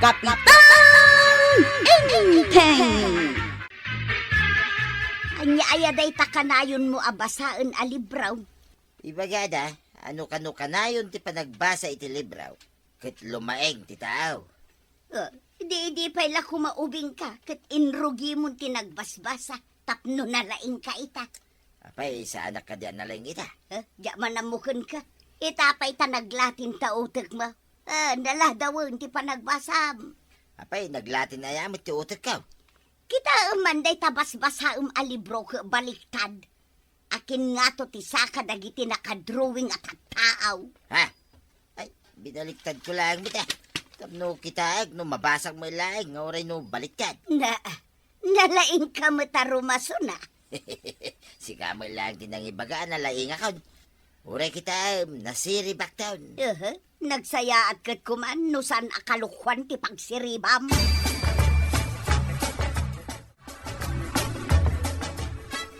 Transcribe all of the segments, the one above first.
Kapitang Inteng! Anya day takanayon mo abasaan a libraw. Ibagada, ano kanayon ti panagbasa iti libraw. Kat lumaeng ti tao. Di pala kumaubing ka, kat inrugi mo tinagbasbasa, tapno na laing ka ita. Apay, sa anak ka diyan na lang ita. Diya manamukan ka, itapay tanaglatin tautek mo. Naladawin ti panagbasam. Apay, naglatin na yamot ti utak ka. Kita day tabasbasa a libro ka baliktad. Akin nga to ti saka dagiti nakadrawing at taaw. Ha? Ay, binaliktad ko lang bita. Tapno kita no mabasag mo ilaing, nga oray no baliktad. Nalaing ka matarumaso na. Sika mo lang tinang ibagaan na laing ako. Oray kita nasiri back down. Nagsaya at kat kuman no san akalukwan ti pagsiribam.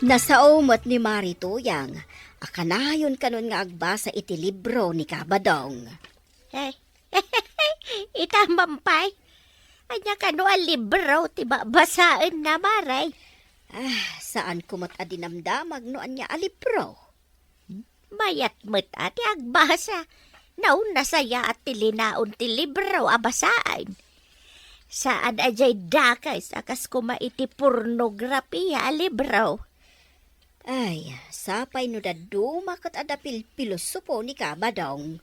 Nasaumot ni Marituyang, akanayon kanon nga agbasa iti libro ni Kabadong. Itamampay. Anya kano ang libro, tiba basaan na maray. Saan kumat adinamdamag no anya a libro? Mayat met ati agbasa. Nauna saya at tilinaon ti libro abasaan. Saan ajay dakay sakas kuma iti pornografiya a libro. Ay, sapay no daduma kat adapil pilosopo ni Kabadong.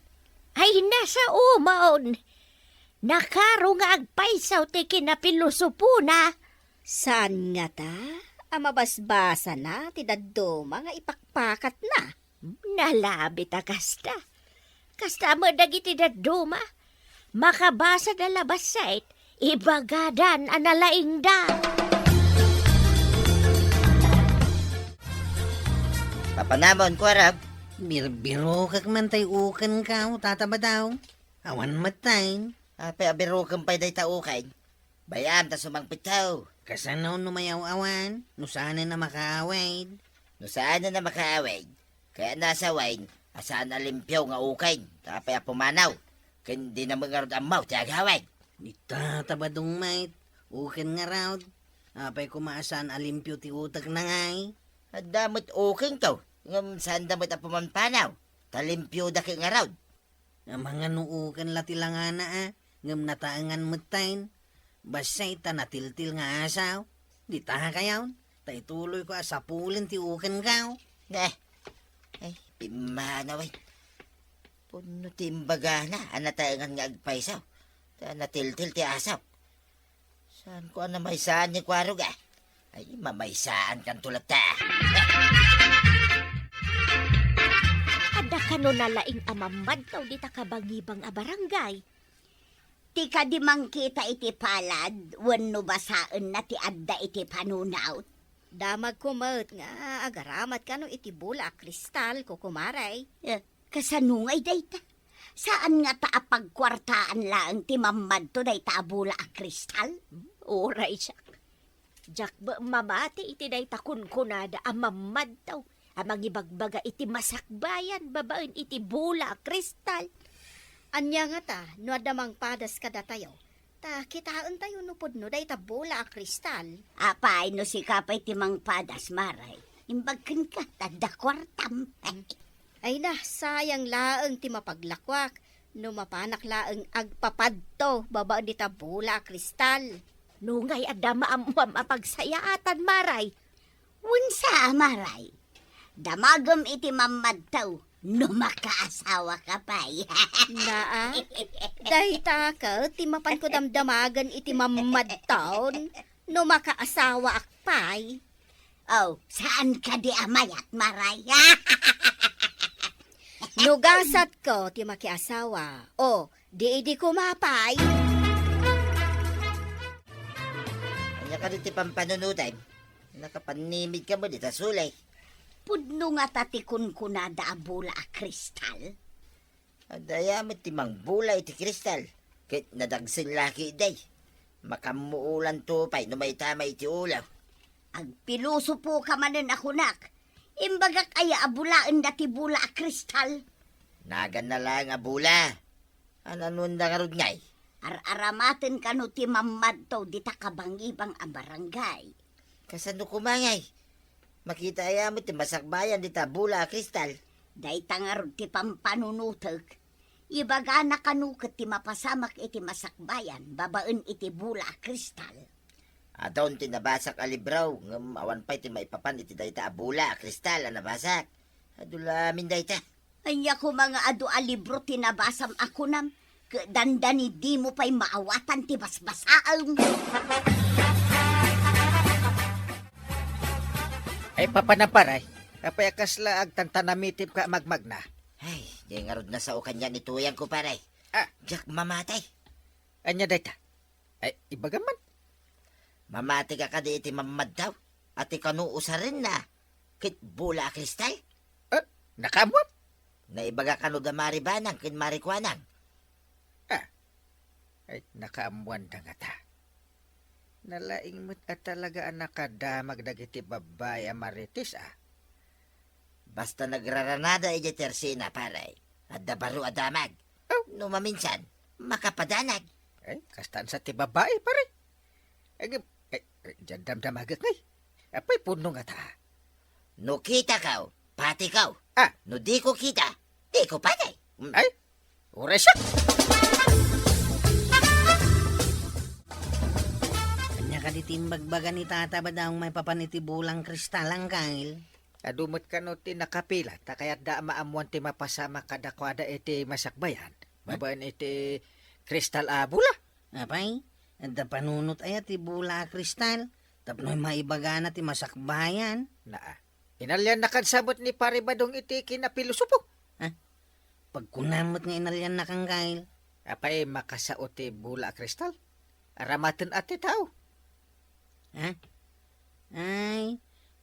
Ay nasa umaon. Nakaro nga agpaisaw ti kinapilosopo na. Saan nga ta? Amabasbasa na, ti daduma nga ipakpakat na. Nalabi ta kasta. Kasta mo dagiti daduma. Makabasa na labasait, ibagadan analaing da. Papanamon ko, Arab. Birbiro kag mantay ukan ka, tataba daw. Awan matay. Apay, abiro kang pa'y day taukay. Bayam, ta sumangpit tao. Kasanaw numayaw awan, nusana na makaaway. No saan na makaaway. Kaya nasa wine, asaan na limpyaw nga ukay. Tapay pumanaw. Kundi na mga amaw, tiyagaway. Di tataba dong mait, ukan nga raw. Apay kumaasaan alimpyo ti utak na ngay. At damot uking to. Ngam saan damot pumampanaw. Talimpyo daki nga raw. Ang mga nuukan latilangan na ngam nataangan matain. Basay ta natiltil nga asaw. Di taha kayaw. Taituloy ko asapulin ti ukan kaw. Ay, pimanaw ay. Puno timbaga na, anataangan nga agpaisaw. Ta natiltil ti asaw. Saan ko na may saan ni kwarog Ay, mamaysaan kan tulad ta. Ada kano nalaing amamad taw di ta kabangibang a barangay. Ti ka di mangkita iti palad, wenno basaan na ti adda iti panunaw. Damag kumot nga, agaramat ka no iti bula a kristal ko kumaray. Kasanungay day ta. Saan nga ta apagkwartaan lang ti mamad to day ta bula a kristal? Oray siya. Jak ba mamati iti day takun kunada amamad taw. Amang ibagbaga iti masakbayan babaen iti bula kristal. Anya nga ta, no adamang padas kada tayo. Ta kitaan tayo nupod no day ta bula a kristal. Apay no si kapay ti mang padas maray. Imbagkan ka, tada kwartam. Ay na, sayang laeng ti mapaglakwak. No mapanak laeng agpapadto, babaan di ta bula a kristal. Nungay adama amam apagsayaatan maray. Unsa maray? Damagam iti mamad taw, no makaasawa ka pa'y. Naa, dahi ta ka, ti mapan ko damdamagan iti mamad taon, no makaasawa akpay. Oh, saan ka di amayat maray? Nugasat ko, ti makiasawa. O, di kumapay. Anya ka rin ti pampanunutan. Nakapanimid ka mo di ta sulay. Pudno nga tatikun kunada abula a kristal. Adayamit ti mang bulay ti kristal. Kit nadagsin laki day. Makamuulan tupay no may tama iti ulaw. Agpiluso po ka manen ako nak. Imbagak aya abulaan dati bula a kristal. Nagan na lang abula. Ananun na karod ngay. Ar-aramaten kano ti mamadto dita kabangibang a barangay. Kasano kumangay? Makita ayamot ti masakbayan di tabula kristal. Day tangarod ti pampanunutag. Ibaga na kanukat ti mapasamak iti masakbayan, babaen iti bula kristal. Adon ti nabasak alibraw, ngam awan pa'y ti maipapan iti dayta abula, kristal, nabasak. Adulamin dayta. Anya ko mga adu a libro tinabasam ako nam, dandani di mo pa'y maawatan ti basbasaang. Ay papanaparay, kapay akasla ag tantanamitim ka magmagna. Ay, di nga rod na sa kanya ni tuyang ko paray. Ah. Jack mamatay. Anya dayta? Ay ibagaman. Mamati ka ka di iti mamad daw. At ikanuusa rin na. Kit bula kristal. Nakamwap? Naibaga kanu da maribanang kin marikwanang. Ay nakaamuan da nga ta. Nalaing mo't at talaga ang nakadamag dagiti babay amaritis Basta nagraranada iti tersina paray. At dabaru adamag. No maminsan, makapadanag. Ay kastan sa ti babae pare. Ay dyan damdamagak ngay. Apay puno nga ta. No kita kaw, pati kaw. Ah. No di ko kita, di ko patay. Ay, ure siya. Kanya ka ditimbagbaga ni tata ba daw may papaniti bulang kristalang kail? Adumot ka no ti nakapila, ta kaya't da maamuan ti mapasama kadakwada iti masakbayan. Babaan iti kristal abula. Apay, da panunot ay ti bula kristal. Tapnoy maibaga na ti masakbayan. Inalyan na kansabot ni pare badong iti kinapilusupo. Pagkunamot nga inalyan na kang kail. Apay makasao ti bula kristal. Aramaten ati tao. Ay,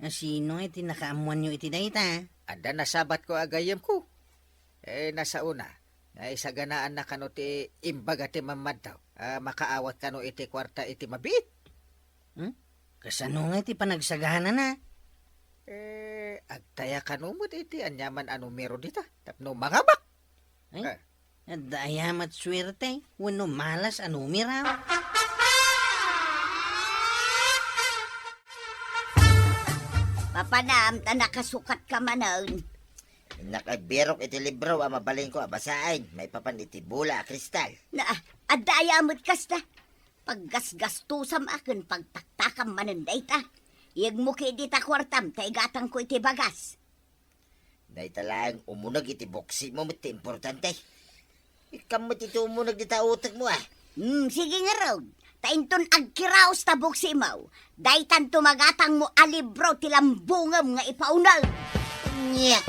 sino ay tinakaamuan nyo iti dayta? Anda nasabat ko agayam ko. Nasa una. Isa ganaan na kano ti imbaga ti mamad daw. Makaawat kano iti kwarta iti mabiit. Kasano nga iti panagsagana na? Agtaya kanumot iti anyaman anumero dita. Tapno mangabak. Dayamat swerte. Wano malas anumira. Papanam, ta nakasukat ka manon. Nakabirok iti libro ang mabalin ko abasain. May papan iti bula, kristal. Na, adayamot kasta. Paggasgastusam akin, pagtaktakam mananday ta. Iyag mo kay di ta kwartam, taigatang ko iti bagas. Dahil talang umunag iti boksi mo, iti importante. Ikaw mo iti umunag di ta utak mo Sige nga raw. Tainton agkiraos ta buksi mo. Daitan tumagatang mo alibro tilambungam nga ipaunaw. Nyak!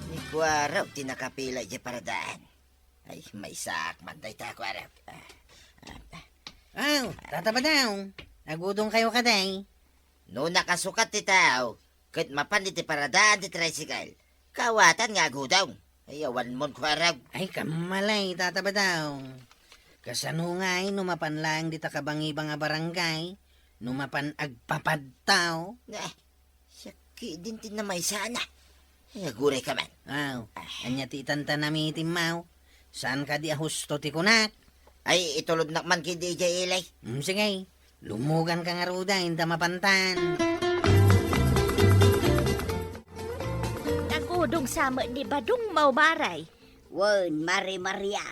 Ni Kuaraw, tinakapila iti paradaan. Ay, may sakman day ta, Kuaraw. Tata ba daw? Nagudong kayo kaday. No nakasukat ti tao, kat mapan iti paradaan ti tricycle, kawatan nga gudaw. Ay, awan mon, Kuaraw. Ay, kamalay, tata ba daw? Kasano nga ay numapan lang di takabangibang nga barangay, numapan agpapadtaw. Saki din tin na may sana. Ay, aguray ka man. Anya ti itanta nami timaw. Saan ka di ahusto ti kunak? Ay, itulod nakman ki DJ Ilay. Sige, lumugan ka nga ruda, inta mapantan. Nagudong sama ni Badong Maumaray. Wen, Mari Maria.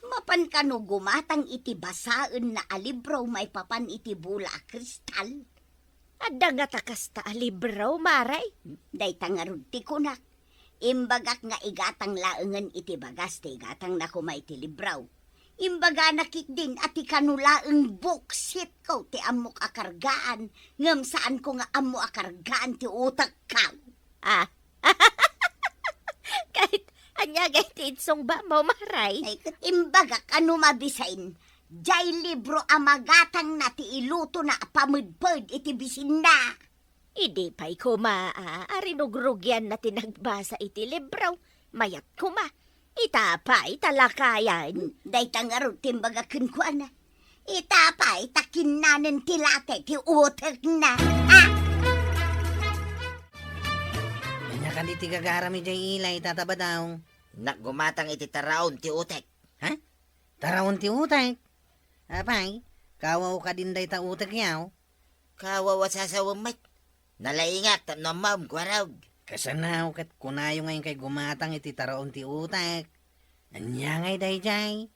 Mapan ka no gumatang iti basaan na alibro may papan iti bula kristal. Adda nga takasta alibraw, Maray. Day tangarod ti kunak. Imbagak nga igatang laengan iti bagas ti igatang na kumay iti libraw. Imbaga nakit din at ikanulaeng buksit ko ti amok akargaan. Ngam saan ko nga amo akargaan ti utak ka. Kahit anya gayt itsong ba, Maumaray? Ay kat imbagak ano mabisain. Jay libro amagatang na ti iluto na pamudpod iti bisin na. Idi pa'y kuma, arinugrugyan na tinagbasa iti libraw. Mayat kuma. Itapay talakayan. Day tangarod timbaga kunkwana. Itapay takinanan tilate ti utak na. Anya ka di ti gagarami jay ilay, tata ba daw? Naggumatang iti taraon ti utek. Tarawon ti utak. Apay, kawaw ka din day ta utak yaw. Kawawa sasawang mat. Nalaingat no ma'am kwarawg. Kasanaw kat kunayo ngayon kay gumatang iti taraon ti utak. Anya ngay day jay.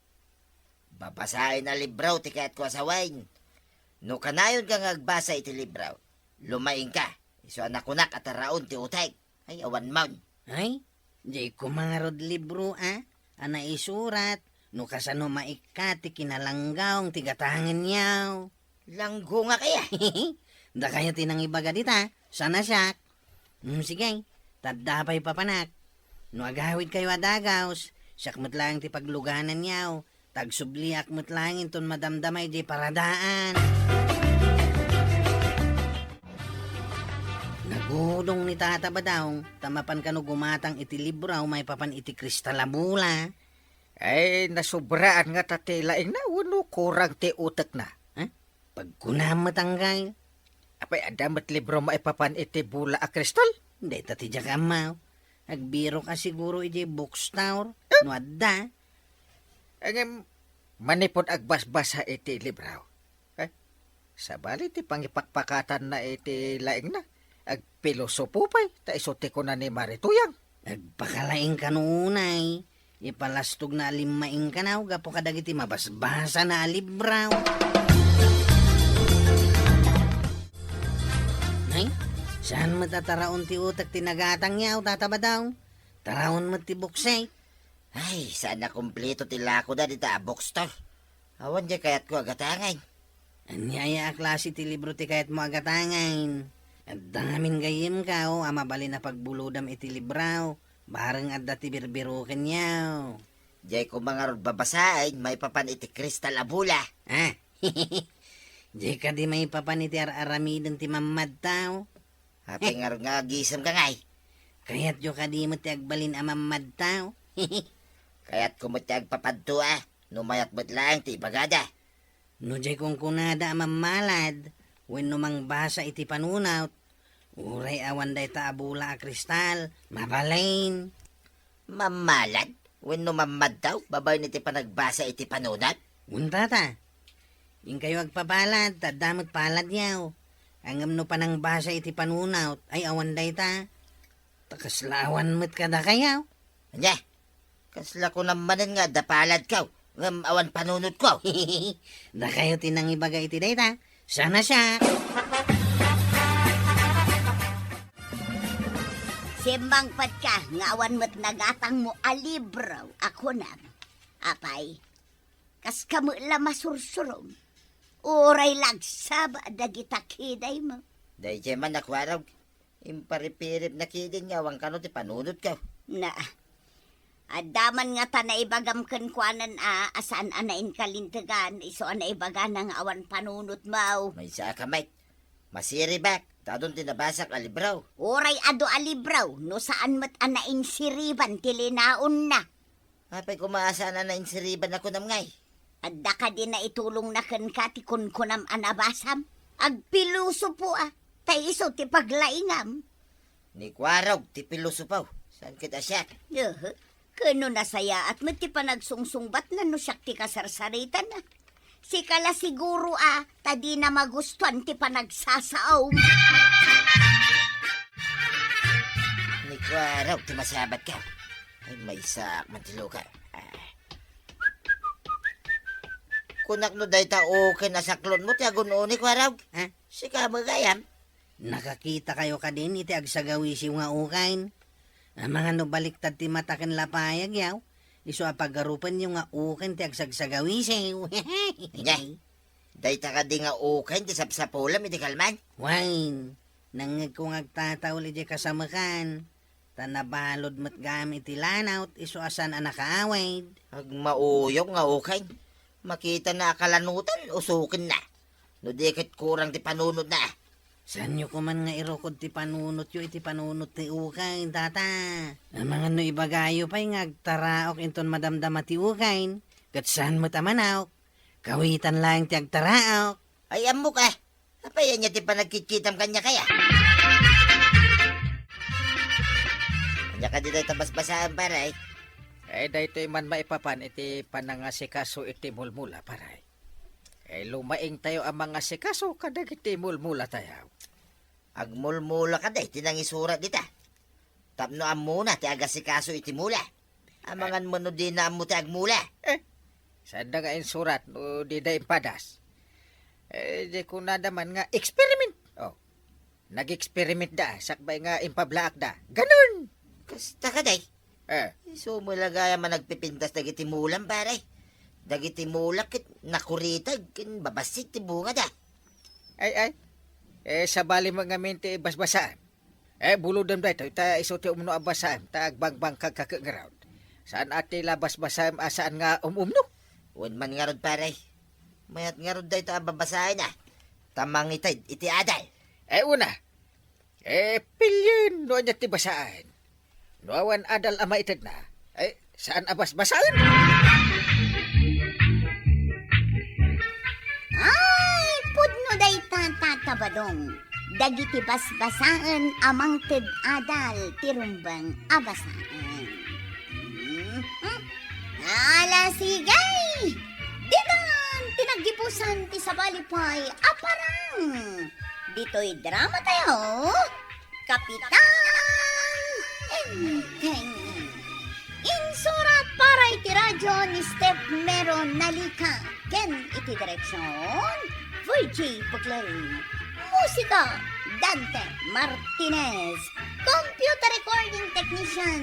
Babasahin na libraw ti kaya't ko asawain. No kanayon ka ngagbasa iti libraw. Lumaing ka. Iso anak kunak at taraon ti utek. Ay awan maun. Ay, di ko mga rod libro ana isurat. No kasano maikati kinalanggaw ti gatangan yaw. Langgo nga kaya. Da kayo tinang ibaga dita. Sana siya. Sige, tadapay papanak. No agawid kayo adagaws. Siyak mo't lang ti pagluganan yaw. Tagsubliak mo't lang inton madamdamay di paradaan. Nagudong ni tata ba daw, tamapan ka no gumatang iti libraw, may papan iti kristalabula. Ay, nasubraan nga tatilaing na uno kurang ti utak na. Pagkunam matanggay, Apay adamat libro maipapan iti bula a kristal. hindi tati jakamaw. Nagbiro ka siguro iti bookstore, no adda. Ang manipod agbasbasa iti libraw. Sabali ti pangipakpakatan na iti laing na. Agpilosopo pa'y ta isote ko na ni Marituyang. Nagpakalaing kanunay, ipalastog na alimaing kanaw, gapo kadagiti mabasbasa na alibraw. Ay, saan matataraon ti utak tinagatang yaw, tataba daw? Taraon mo ti buksay. Ay, saan na kumpleto ti lako da dita a bookstore. Awan di kaya't ko agatangay. Anyaya a klase ti libro ti kayat mo agatangain. At damin gayim ka o amabali na pagbulodam iti libraw. Bareng adda ti birbiruken yaw. Di ko mga rod babasahin, may papan iti kristal abula. Di ka di may papan iti ar-aramidon ti mamad tao. Apay nga rod nga gisam ka ngay. Kaya't yo ka di mo ti agbalin a mamad tao. Kaya't kumutiyag papadto numayat mo't lang ti bagada. No jay kung kunada mamalad, when numang basa iti panunaw, uray awan day taabula a kristal, mabalain. Mamalad? When numamad daw, babay niti panagbasa iti panunat? Untata, yung kayo agpapalad, tadamot palad yaw. Angam no panang basa iti panunaw, ay awan day ta. Takaslawan mo't kada kayaw. Anya, kasla ko namanin nga, dapalad kaw. Ngam awan panunot ko. Da kayo tinang ibaga iti day ta. Sana siya. Simbangpat ka, ngawan mo't nagatang mo alibraw. Ako na. Apay, kas kamo la masursurong. Uray lagsaba, dagita kiday mo. Dahil siya man nakwaraw. Imparipirip na kidin nga, wang kano ti panunot kaw. Na, adaman nga ta na ibagam kenkwanan asaan anain kalintagan, iso na ibaga ng awan panunot mau. May sa kamay. Masiribak, tadon tinabasak alibraw. Oray ado alibraw, no saan mat anain siriban, tilinaon na. Apay kumaasa na insiriban ako namngay. Adda ka din na itulong na ken ka, ti kunkunam anabasam. Agpiluso po tay iso ti paglaingam. Ni kwaraw, ti pilusupaw. Saan kita siya? Kano nasaya at mati pa nagsungsungbat na no siyak ti kasarsaritan na. Si kala siguro tadi na magustuhan ti pa nagsasaaw. Ni kwaraw, ti masabat ka. Ay may sak mantilo ka. Kunak no day ta okay na saklon mo, ti agun ni kwaraw. Si ka magayam. Nakakita kayo ka din iti agsagawisi nga ukain. Ang mga nobaliktad ti mataken lapayag yaw. Iso apagarupan yung nga ukain ti agsagsagawisi. Nya, day ta ka di nga okay, ti sapsapulam, iti kalman. Wine, nangag kong agtatawli di kasamakan. Tanabalod mat gamit ti lanaw, iso asan anakaawid. Ag mauyok nga okay. Makita na akalanutan, usukin na. No dikit kurang ti panunod na. Saan nyo kuman nga irukod ti panunot yu, iti panunot ti ukain, tata. Ang mga no ibagayo pa'y ngagtaraok inton madamdama ti ukain. Kat saan mo tamanaok? Kawitan lang ti agtaraok. Ay, amok Apayan niya ti panagkikitam kanya kaya. Kanya ka di tayo tabas-basaan paray. dahito man maipapan iti panangasikaso iti mulmula paray. Lumaing tayo ang mga sikaso kadag iti mulmula tayo. Agmulmula ka day, tinangisurat dita. Tapno amuna ti agasikaso iti mula. Amangan mo no din na mo ti agmula. Saan na nga insurat no di da impadas. Di ko nadaman nga experiment. Nag-experiment da, sakbay nga impablaak da. Ganun! Kasta ka day. So mulagaya man nagpipintas dagiti mulan paray. Dagiti mulak kit nakuritag kin babasik ti bunga da. Sa bali mga minti basbasaan. Bulodam da ito, ita isote umno abasaan, ta agbangbang kagkakagaraw. Saan ati labas basaan asaan nga umno? Wan man nga rod paray. Mayat nga rod da ito ababasahin na. Tamang itay, iti aday. Una. Pilyon no niya ti basaan. Noawan adal ama itad na. Saan abas basaan? Ay, pudno day tatabadong. Dagiti basbasaan amang adal tirumbang abasaan. Sigay! Ditan, tinagdipusan ti sabalipay, aparang. Dito'y drama tayo, Kapitan Enteng. Insurat para iti radyo ni Step Meron Nalika. Ken iti direksyon, Virgie Puglay. Musika, Dante Martinez. Computer recording technician,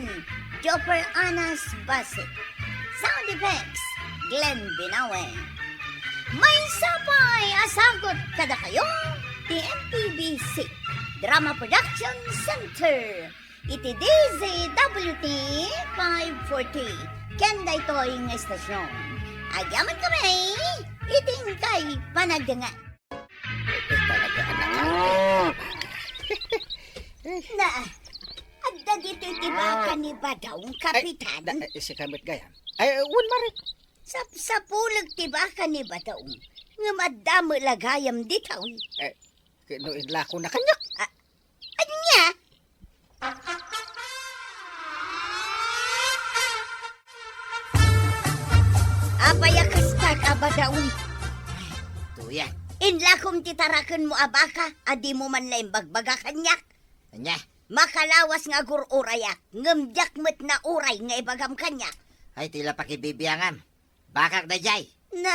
Jopper Anas Basit. Sound effects, Glenn Binawe. May sapay asagot kada kayo, TNTBC Drama Production Center. Iti DZWT 540. Kenda ito'y nga estasyon. Agyaman kami, iting kay panagdanga. Talaga anak. Na, adda dito itibakan ni Badong, Kapitan. Si Kamit Gayam. Wan marik. Sa pulag tibakan ni Badong, nga madamo lagayam dito. Kinuinla ko na kanyak. Ano niya? Apayakas tag abadaon. Tuya. Inlakom titarakan mo abaka, adi mo man na imbagbaga kanyak. Anya. Makalawas nga gururayak, ngamdyak met na uray nga ibagam kanyak. Ay tila pakibibiyangam. Bakak na jay. Na,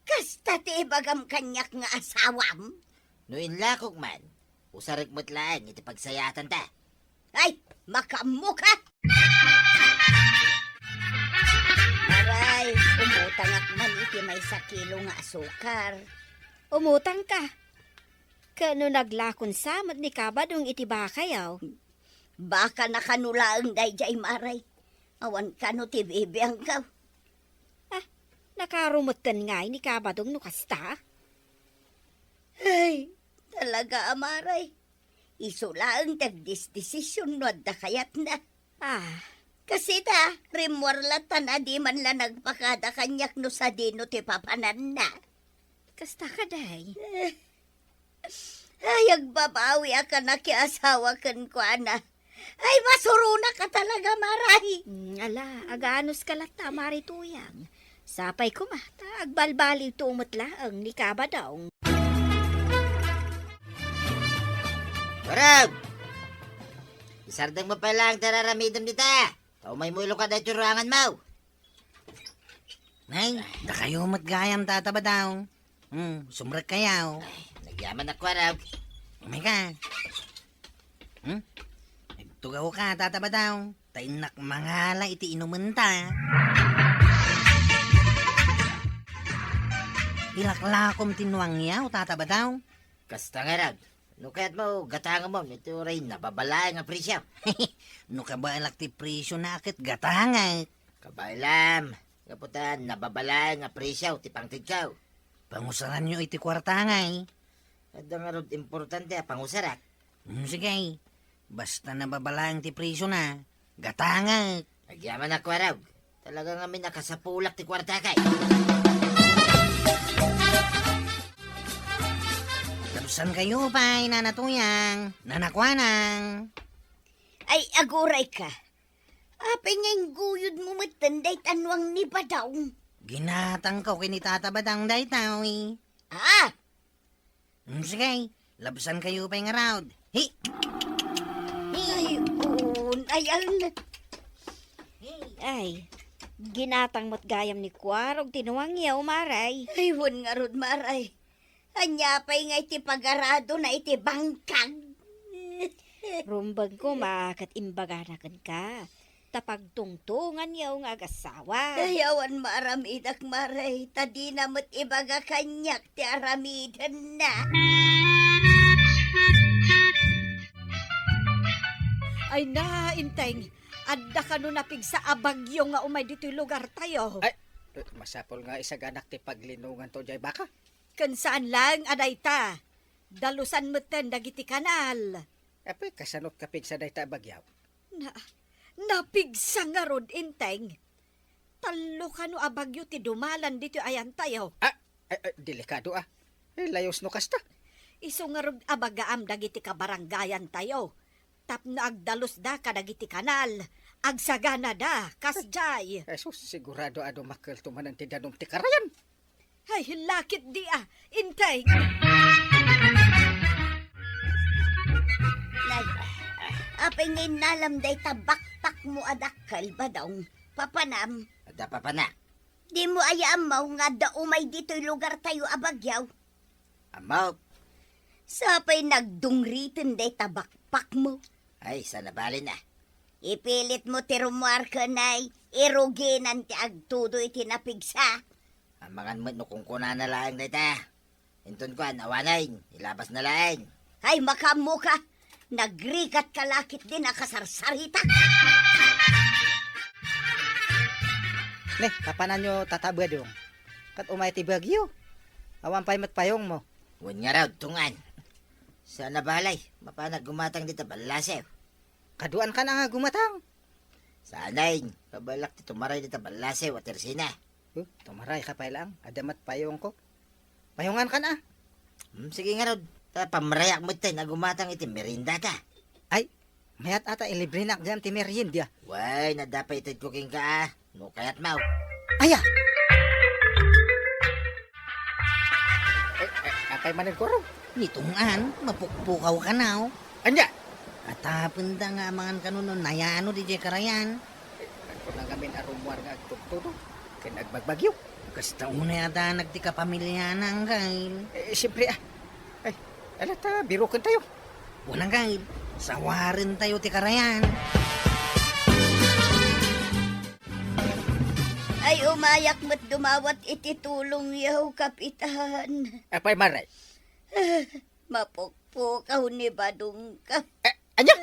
kasta ti ibagam kanyak nga asawam. No inlakog man. Usarik mo't laang iti pagsayatan ta. Ay, makamuka! Aray, umutang at man iti may sakilo nga asukar. Umutang ka. Kano naglakon samad ni kabadong iti bakayaw. Baka nakanulaang dayjay maray. Awan ka no ti bibiyang ka. Nakarumutan nga ni kabadong no kasta. Ay, talaga amaray. Isulaang tagdisdesisyon no adda kayat na. Kasi ta, rimwarlatan na di man la nagpakada kanyak no sa dino ti papanan na. Kasta ka day. Ay, agbabawi ka na kiasawa kan ko, ana. Ay, masuruna ka talaga, maray. Ala, aganos ka lata marituyang. Sapay ko mata, agbalbaliw tumutlaang ni kabadong. Warag! Isardang mo pala ang tararamidam dita. Tao may mulo ka na tsurangan mo. Nay, da kayo matgayam tatabadaw. Sumrek kayaw. Nagyaman ako, Warag. Umay ka. Nagtugaw ka tatabadaw. Tainak mangala iti inuman ta. Ilaklakom tinuang yaw tatabadaw. Kasta nga, Rag. No kaya't mo, gatangan mo, ito rin nababalay nga presyo. No kabalak ti presyo na akit gatangat. Kabailam. Kaputan, nababalay nga presyo, tipang tidkaw. Pangusaran nyo iti kwartangay. At nga rin importante, pangusarat. Sige, basta nababalang ti presyo na, gatangat. Nagyaman ako, Warag. Talaga nga may nakasapulak ti kwarta kay. Talusan kayo pa'y nanatuyang, nanakwanang. Ay, aguray ka. Apay ngayong guyod mo matanday tanwang ni Badong. Ginatang ko kinitata badang day tao eh. Ah! Sige, labsan kayo pa yung around. Hi! Ay, ayan. Ay, ginatang mo't gayam ni Kwarog tinuwang yaw maray. Ay, wan nga rod maray. Anya pa'y nga iti pagarado na iti bangkag. Rumbag ko makat imbaganakan ka. Tapagtungtungan yaw nga agasawa. Ayawan maaramidak maray. Tadi na mo't ibaga kanyak ti aramidan na. Ay na, Inteng. Adda ka no napig sa abagyo nga umay dito'y lugar tayo. Ay, masapol nga isag anak ti paglinungan to jay baka. Kan saan lang aday ta. Dalusan mo ten dagiti kanal. Apoy, kasanot kapig sa dayta bagyaw. Napigsa nga rod, Inteng. Talo ka no abagyo ti dumalan dito ayan tayo. Delikado ah. Layos no kasta. Iso nga rod abagaam dagiti kabaranggayan tayo. Tapno agdalos da kadagiti kanal. Agsagana da, kasjay. Sus, sigurado ado makal tumanan ti danom ti karayan. Ay, lakit di Inteng. Apay ngayon nalam day tabakpak mo adakal Badong. Papanam. Ada pa na. Di mo ayaam mo nga daumay dito'y lugar tayo abagyaw. Amaw. Sapay nagdungritin day tabakpak mo. Ay, sana bali na. Ipilit mo ti rumuarka na'y iruginan ti agtudo iti napigsa. Ang mga no kung kuna na laang dayta. Inton ko, awanay. Ilabas na laang. Ay makamu ka. Nagrikat kalakit din akasarsarita. Ne, kapanan nyo tatabwa dong. Kat umay ti bagyo. Awan pa'y matpayong mo. Huwag nga raw, tungan. Sana balay. Mapanag gumatang dito balasew. Kaduan ka na nga gumatang. Sanay. Pabalak ti tumaray dito balasew at tersina. Tumaray ka pa lang. Adamat payong ko. Payongan ka na. Sige nga raw. Pamrayak mo tayo na gumatang iti merinda ta. Ay, mayat ata ilibre na dyan ti merienda. Way, nadapay ito'y cooking ka ah. No kayat mau. Aya! Akay manin ko raw. Nitungan, mapukpukaw ka na oh. Anya! Atapon da nga mangan kanuno, nayano di jay karayan. Ako na gamin arumuar nga agtugtudo. Kaya nagbagbagyo. Kasta una yata nagti ka pamilya ng kail. Siyempre ah. Ay, alata, birukan tayo. Walang kail, sawarin tayo ti karayan. Ay umayak mo't dumawat iti tulong yaw kapitan. Apay maray. Mapukpukaw ni Badong ka. Anya!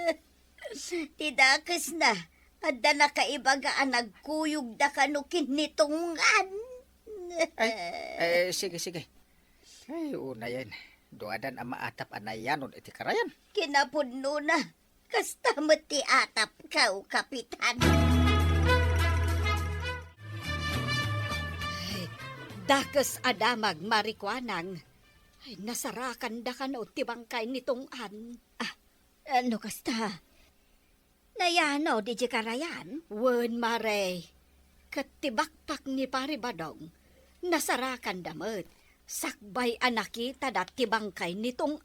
Tidakas na. Adda na kaibagaan nagkuyog da kanukin nitungan. Sige. Ay, una yan. Duadan ang maatap anayanon iti karayan. Kinapudno na. Kasta mo ti atap ka, kapitan. Dakas adamag marikwanang. Ay, nasarakan da ka no tibangkay nitong ano kasta? Nayano, di karayan? Wen mare. Katibakpak ni Pari Badong. Nasarakan damot. Sakbay anakita dat tibangkay nitong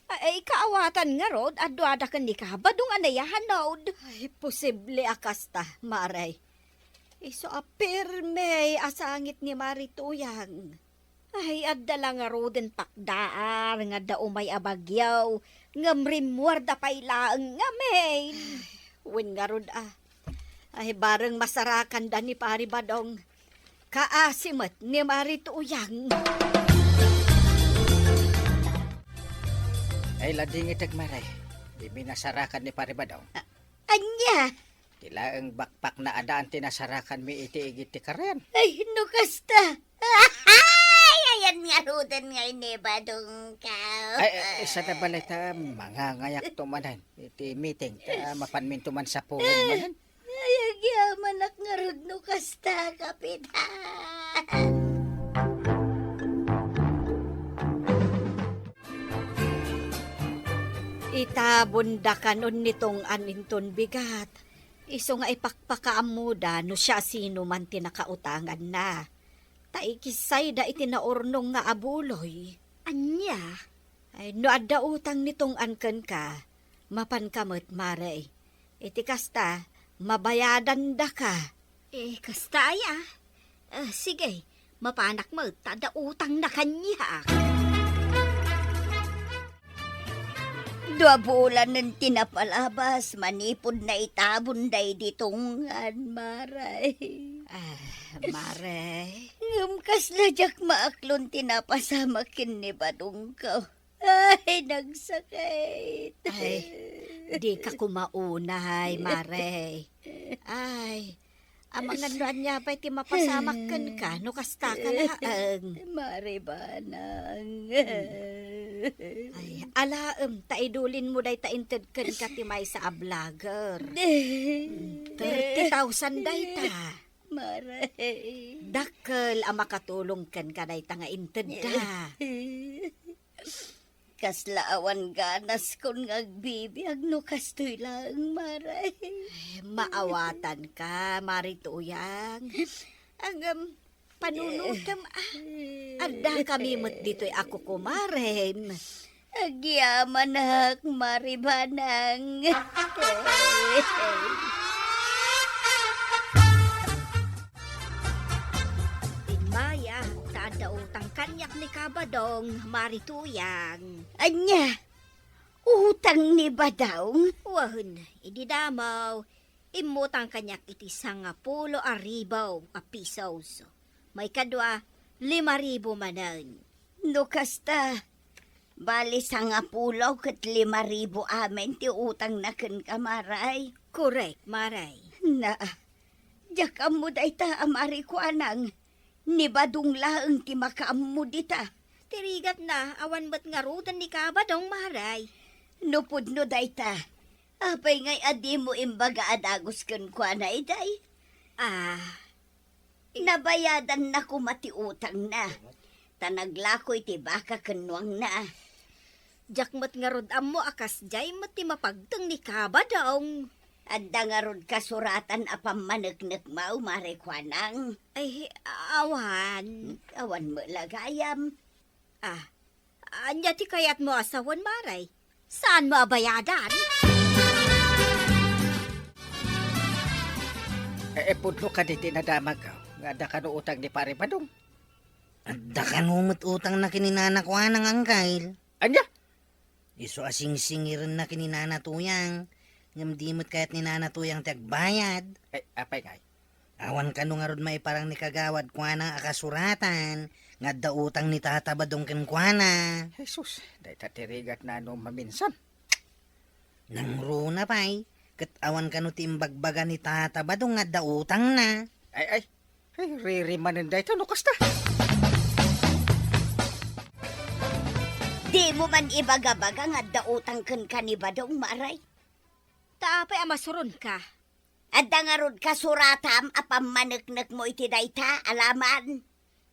ay, kaawatan nga rod, adwada ka ni kabadong anayahan nod. Ay, posible akasta, maray. Iso apirme asangit ni Marituyang. Ay, adala nga roden pakdaar, nga daumay abagyaw, nga mrimwarda pailaang nga main. Win nga rod Ay, bareng masarakan da ni Pari Badong. Kaasimat ni Marituyang. Ay, lading itag maray. Di minasarakan ni Paribadaw. Anya? Tila ang bakpak na adaan tinasarakan mi iti-igit ti karayan. Ay, no kasta. Ay, ayan nga roden nga ni Badong ka. Ay, isa na balita, mga ngayak tumanan. Iti meeting, mapanminto man sa pulong manan. Ay, agyaman ak nga rod no kasta, kapitan. Itabon da kanon nitong aninton bigat. Iso nga ipakpakaamuda no siya sino man tinakautangan na. Taikisay da itinaurnong nga abuloy. Anya? Ay, no adda utang nitong anken ka, mapan kamot maray. Iti kasta, mabayadan da ka. Kasta ya. Sige, mapanak mo, tada utang na kanya. 2 bulan ng tinapalabas, manipod na itabon day ditungan, maray. Maray. Ngamkas na jak maaklon tinapasama kin ni Badong ko. Ay, nagsakit. Ay, di ka kumaunay, maray. Ay, amang nanuan niya pa iti mapasamakan ka, no kasta ka laang. Maribanang. Ay, taidulin mo day tainted kan ka timay sa ablager. 30,000 day ta. Maray. Dakkel ang makatulong kan ka day ta nga inted da. Kaslaawan ganas kon ngagbibiyag no kastoy lang, maray. Maawatan ka, marituyang. Ang panunodam, Ada kami mo't dito'y ako kumarem. Agyaman hak, maribanang. Maya, tada utang kanyak ni Kabadong, marituyang. Anya, utang ni Badong? Wahon, ididamaw. Imutang kanyak iti 10,000 aribaw a pisos. May kadwa, 5,000 manan. No kasta, bali 10 ket 5,000 amen ti utang na ken kamaray. Correct, maray. Na, jakam mo day ta amari ko anang. Ni Badong laeng ti makaammo dita. Tirigat na, awan ba't nga rudan ni Kabadong, maray. Nupod no day ta. Apay ngay adi mo imbaga adagos ken kwa na iday. Nabayadan na ko mati utang na. Tanaglakoy ti baka kenwang na. Jakmat nga rod mo akas jay mati mapagtang ni Kabadong. Adda nga rod kasuratan apam maneknek mau mare kwanang. Ay, awan. Awan mo lagayam. Anya ti kayat mo asawan, maray. Saan mo abayadan? Pudlo ka di tinadamag ka. Nga da ka no utang ni pare Badong. Adda ka numot utang na kininana ko ng angkail. Anya? Iso asing-singirin na kininana tuyang. Ngam dimot kayat ni nana tuyang tagbayad. Ay, apay ngay. Awan ka no nga rod may parang ni kagawad kwa na akasuratan. Nga da utang ni Tata Badong ken kwa na. Jesus, day tatirigat na no maminsan. Nang runa pa'y. Kat awan ka no timbagbaga ni Tata Badong nga da utang na. Ay, ririmanin day ta no kasta. Di mo man ibaga-baga nga dautang ken ka ni Badong maray. Taapay amasuron ka. Adda nga rod kasuratam apam maneknek mo iti dayta alaman.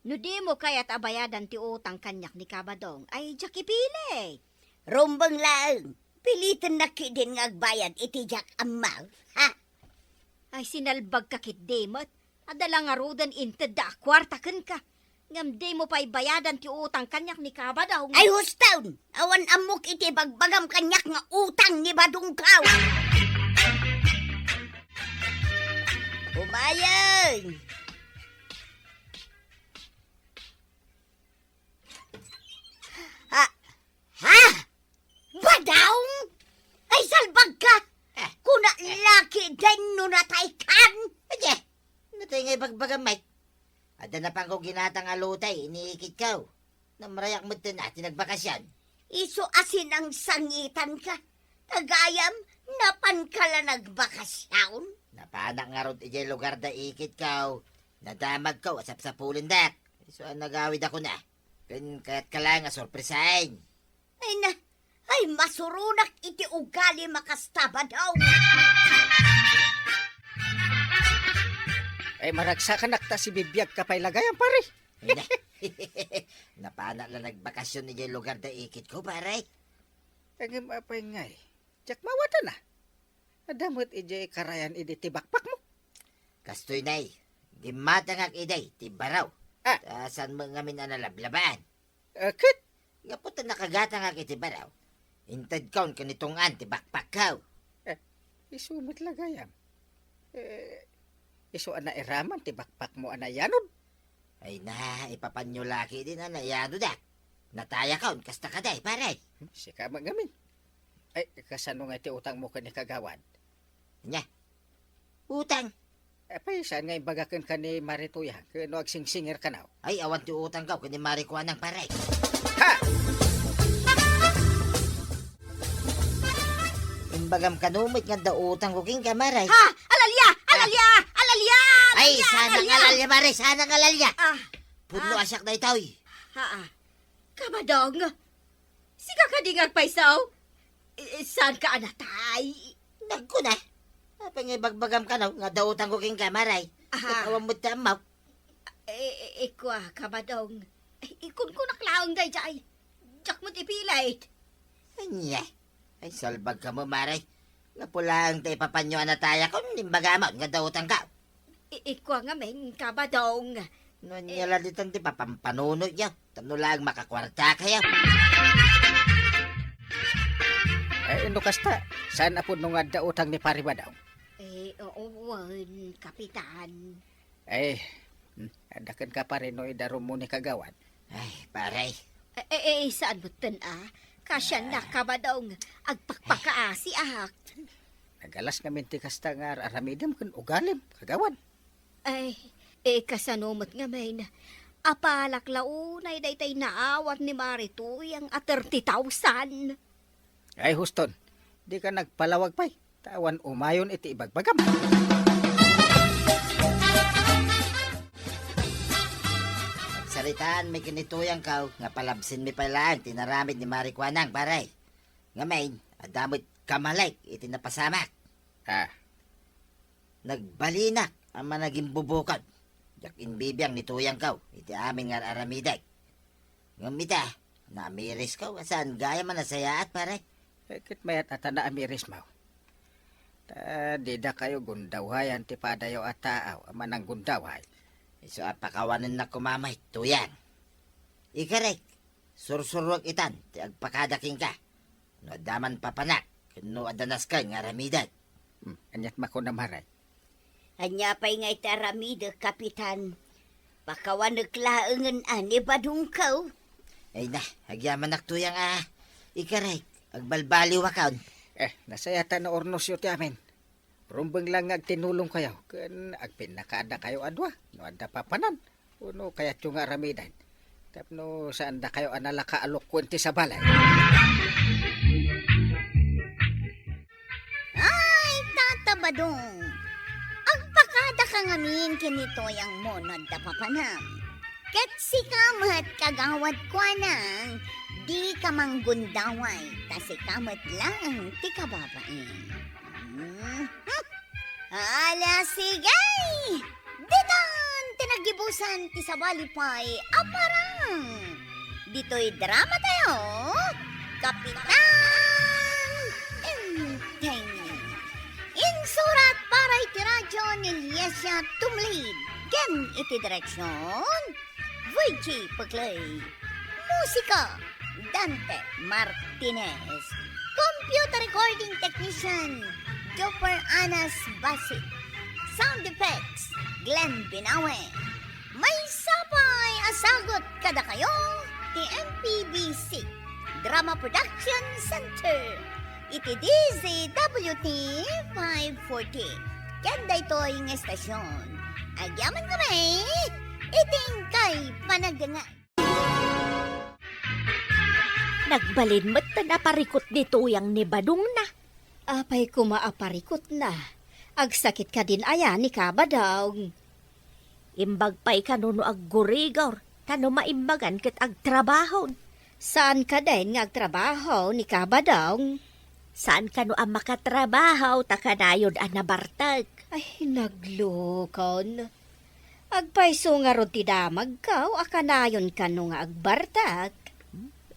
No di mo kaya't abayadan ti utang kanyak ni Kabadong, ay jak ipili. Rumbang lang. Pilitan na kidin nga agbayad iti jak amaw. Ha? Ay sinalbag ka kit demot. Adala nga rudan inted da kwarta ken ka. Ngam di mo pa ibayadan ti utang kanyak ni Kabadong. Ay hustawn. Awan amok iti bagbagam kanyak nga utang ni Badong kaw. Umayang! Ha? Badong? Ay salbag ka! Kuna laki din no natay kan! Aje, natay ngay bagbagang Mike. Ada na pang ko ginatang alutay, iniikit ka. Namarayak mo din natin nagbakasyan. Iso asin ang sangitan ka. Tagayam, napan ka la nagbakasyaon. Napanak nga ron ijay lugar da ikit ka. Nadamag ka, asap-sapulin dak. So, nagawid ako na. Kaya't ka lang nga sorpresahin. Ay masurunak iti ugali makastaba daw. Ay maragsakan nakta si bibiyag ka pa'y lagayan pare. Napanak lang nagbakasyon ijay lugar da ikit ko, pare. Ang apay ngay. Jack mawata na. Adamot ije karayan idi tibakpak mo. Kastoy nay, gimatangak iday, tibaraw. Saan mo ngamin analablaban? Akit, Nga po ta nakagatangak itibaraw. Intad kaon kanitong tibakpak kaw. isumot lagayam. Iso ana iraman, tibakpak mo ana yanod. Ay na, ipapanyo laki din yado dak. Nataya kaon, kasta kaday, paray. Sika magamin. Ay, kasano nga iti utang mo kani kagawad? Nya, utang. Pay, saan nga ibagakan ka ni Marituya? Kano agsingsingir ka na? Ay, awan ti utang kaw, kani marikuan ng paray. Ha! Imbagam kanumit nga da utang ko king kamaray. Ha! Alalya! Alalya! Alalya! Ay, sana ngalalya, maray, sana ngalalya. Puno asyak na itaw. Ha, kabadong. Sika ka di ngagpaisaw? Saan ka anatay? Nagko na. Pangibagbagam ka na, nga da utang ko king kamaray. Katawan mo tamaw. Ikwa, kabadong. Ikun ko naklaong day jay. Jak mo tipilay. Anya, ay salbag ka mo, maray. Nga pulang tayo papanyo anataya ko, nimbagamot, nga da utang ka. Ikwa nga men, kabadong. No niya lalitan ti papampanunod niya. Tamno lang makakwarta kaya. Ay, ino kasta. Saan na po nung adda utang ni Pariba daw? Oo, kapitan. Ay, adakan ka pa rin no idaro mo ni kagawad. Ay, paray. Saan mo Kasya na kabadong. Agpakpakaasi ahak. Nagalas ngamin ti kasta nga aramidam kun ugalim, kagawad. Ay, kasanomot nga men. Apalaklaunay daytay naawat ni Marito yang a 30,000. Ay, Huston, di ka nagpalawag pa'y. Tawan umayon iti ibagbagam. Saritaan may kinituyang kaw, nga palabsin mi palaan, tinaramid ni Marikwanang, paray. Nga main, adamot kamalay, iti napasamak. Nagbalinak, ang managing bubukad. Jak inbibiyang nituyang kaw, iti aming nga aramidag. Nga mita, namiris kaw, saan gaya man nasayaat, paray. Kit mayat at na amiris mo. Di da kayo gundawhayan ti padayo at taaw, amanang gundawhay. So apakawanan na kumamay, tuyang. Ikarek, sursurwag itan, ti agpakadaking ka. No daman papanak, no adanas ka nga ramidag. Anyat mako na maray. Anya pa'y nga itaramida, kapitan. Pakawan naglaangan ani badungkaw. Ay na, agyaman tuyang Ikarek, agbalbaliw akaw. Nasayata na ornosyo ti amin. Rumbeng lang agtinulong kayo. Kan agpinakaada kayo adwa. No anda papanan. Uno kaya yung aramidan. Tapno saan da kayo analaka alokkwente sa balay. Ay, tata badong. Agpakada ka ngamin kinito yung monod da papanam. Ket si kamat kagawad kwa nang di ka manggundaway. Kasi kamat lang ti kababain. Ala sigay! Ditan tinagibusan ti sabalipay aparang. Dito'y drama tayo. Kapitan Enteng. Insurat para iti radyo ni Liesia Tumlid. Ken iti direksyon Voichi Paglay. Musika Dante Martinez. Computer recording technician Jopper Anas Basit. Sound effects Glenn Binawe. May sapay asagot kada kayo ti MPBC Drama Production Center. Iti DZWT 540. Kanda ito yung estasyon. Agyaman kami, iting kay panagdangay. Nagbalin mo't na naparikot ni Tuyang ni Badong na. Apay kumaaparikot na. Agsakit ka din aya ni kabadong. Imbag pa'y kanuno ag gurigor. Tano maimbagan ket ag trabaho. Saan ka din ngagtrabaho ni kabadong? Saan kano ang makatrabaho takanayod ang nabartag? Ay, naglukon. Agpaiso nga ron ti damag kaw, akanayon ka no nga agbartag.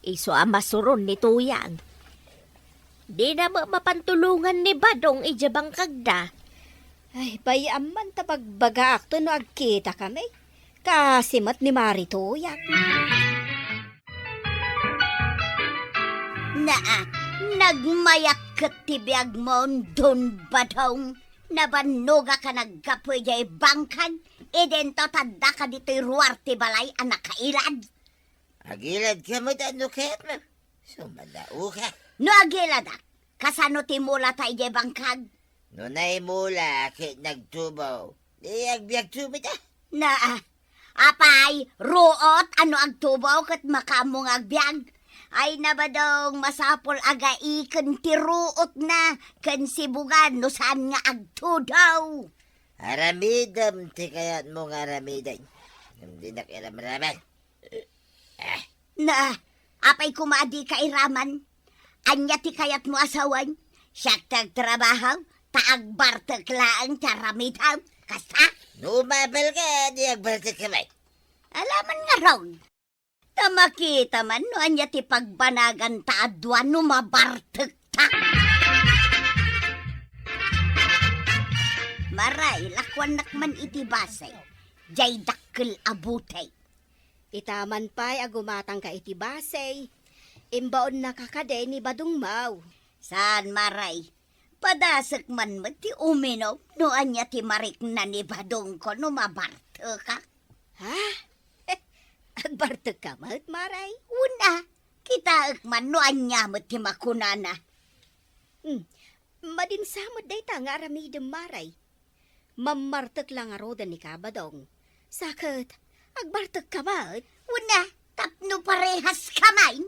Iso ang masuron ni Tuyang. Di na mapantulungan ni Badong ijabang kagda. Ay, bayaan man tapagbagaak to no agkita kami. Kasimat ni Maritoyak. Naa, nagmayat kat tibiyag mo dun Badong. Nabanuga ka naggapoy jay bangkan. Idento tanda ka dito'y ruwarte balay anak kailad. Agilad ka mo ano kahit mo. Sumadao ka. No agilad kasano timula tayo jay bangkag. No naimula kahit nagtubaw. Di agbiag tubo ta. Naa, apay, ruot ano agtubaw kat makamong agbyag. Ay nabadong masapol aga ikan tiruot na kan sibugan no saan nga agtudaw. Aramidam ti kayat mo nga aramidan. Hindi na kiramaraman. Na, apay kumadi ka iraman. Anya ti kayat mo asawan. Siyak tagtrabahaw, taagbartek laang taramitaw. Kasta, Numabal ka, di agbartik kamay. alaman nga raw. Tamakita man no anya ti pagbanagan taadwan no mabartek ta. Maray, lakwan nakman iti basay. Jay dakkel abutay. Itaman pa'y agumatang ka iti basay. Imbaon na kakade ni Badong Mau. Saan maray? Padasak man mo ti uminom no anya ti marik na ni Badong ko no mabarte ka. Ha? Agbartag ka, mat, Maray? Una, kita man no anya mo ti makunana. Madinsamod day ta nga aramidem, Maray. Mamartak lang arodan ni Kabadong. Sakit, agbartag ka, mat? Una, tapno parehas kamay.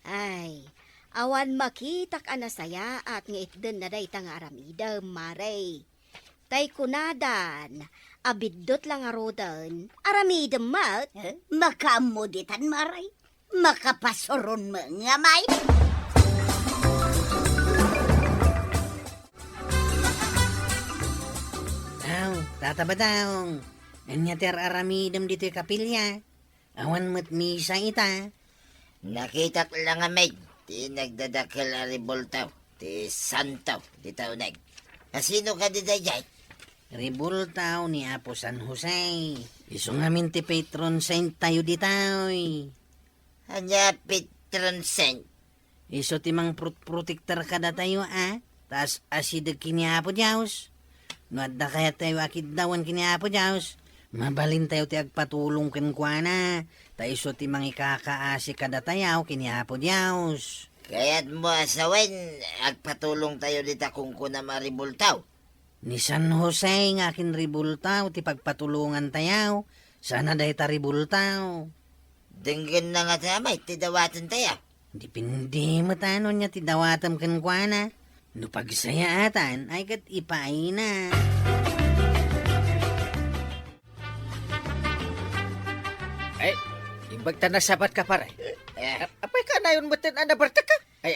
Ay, awan makitak anasaya at ngitden na day ta nga aramidem, Maray. Tay kunadan, abidot lang arodan, aramidem, mat? Makamuditan maray. Makapasoron mo nga may. Tata Badong. Anya ter aramidam dito'y kapilya. Awan mo't misa ita. Nakitak lang nga may. Ti nagdadakil ariboltaw. Ti santaw. Di taunag. Asino ka di dayay? Ribultaw ni Apo San Jose. Iso ngamin ti patron saint tayo dito'y. Anya Petron Saint. Iso ti mang protector kada tayo Tas asidag kini Apo Diyaos. No adda kaya tayo akid dawan kini Apo Diyaos. Mabalin tayo ti agpatulong ken kuana. Ta iso ti mang ikakaasi kada tayo kini Apo Diyaos. Kaya't mo asawen, agpatulong tayo dita kung kuna maribultaw. Ni San Jose nga akin ribultaw ti pagpatulungan tayo. Sana dahi ta ribultaw. Denggan na nga tamay, tidawatan tayo. Dipindi mo tano niya ti dawatam ken kuana. No pagsayatan ay kat ipaay na. Ay, imbag ta nasabat ka pare. Apay ka na yun mutin anabarta ka. Ay.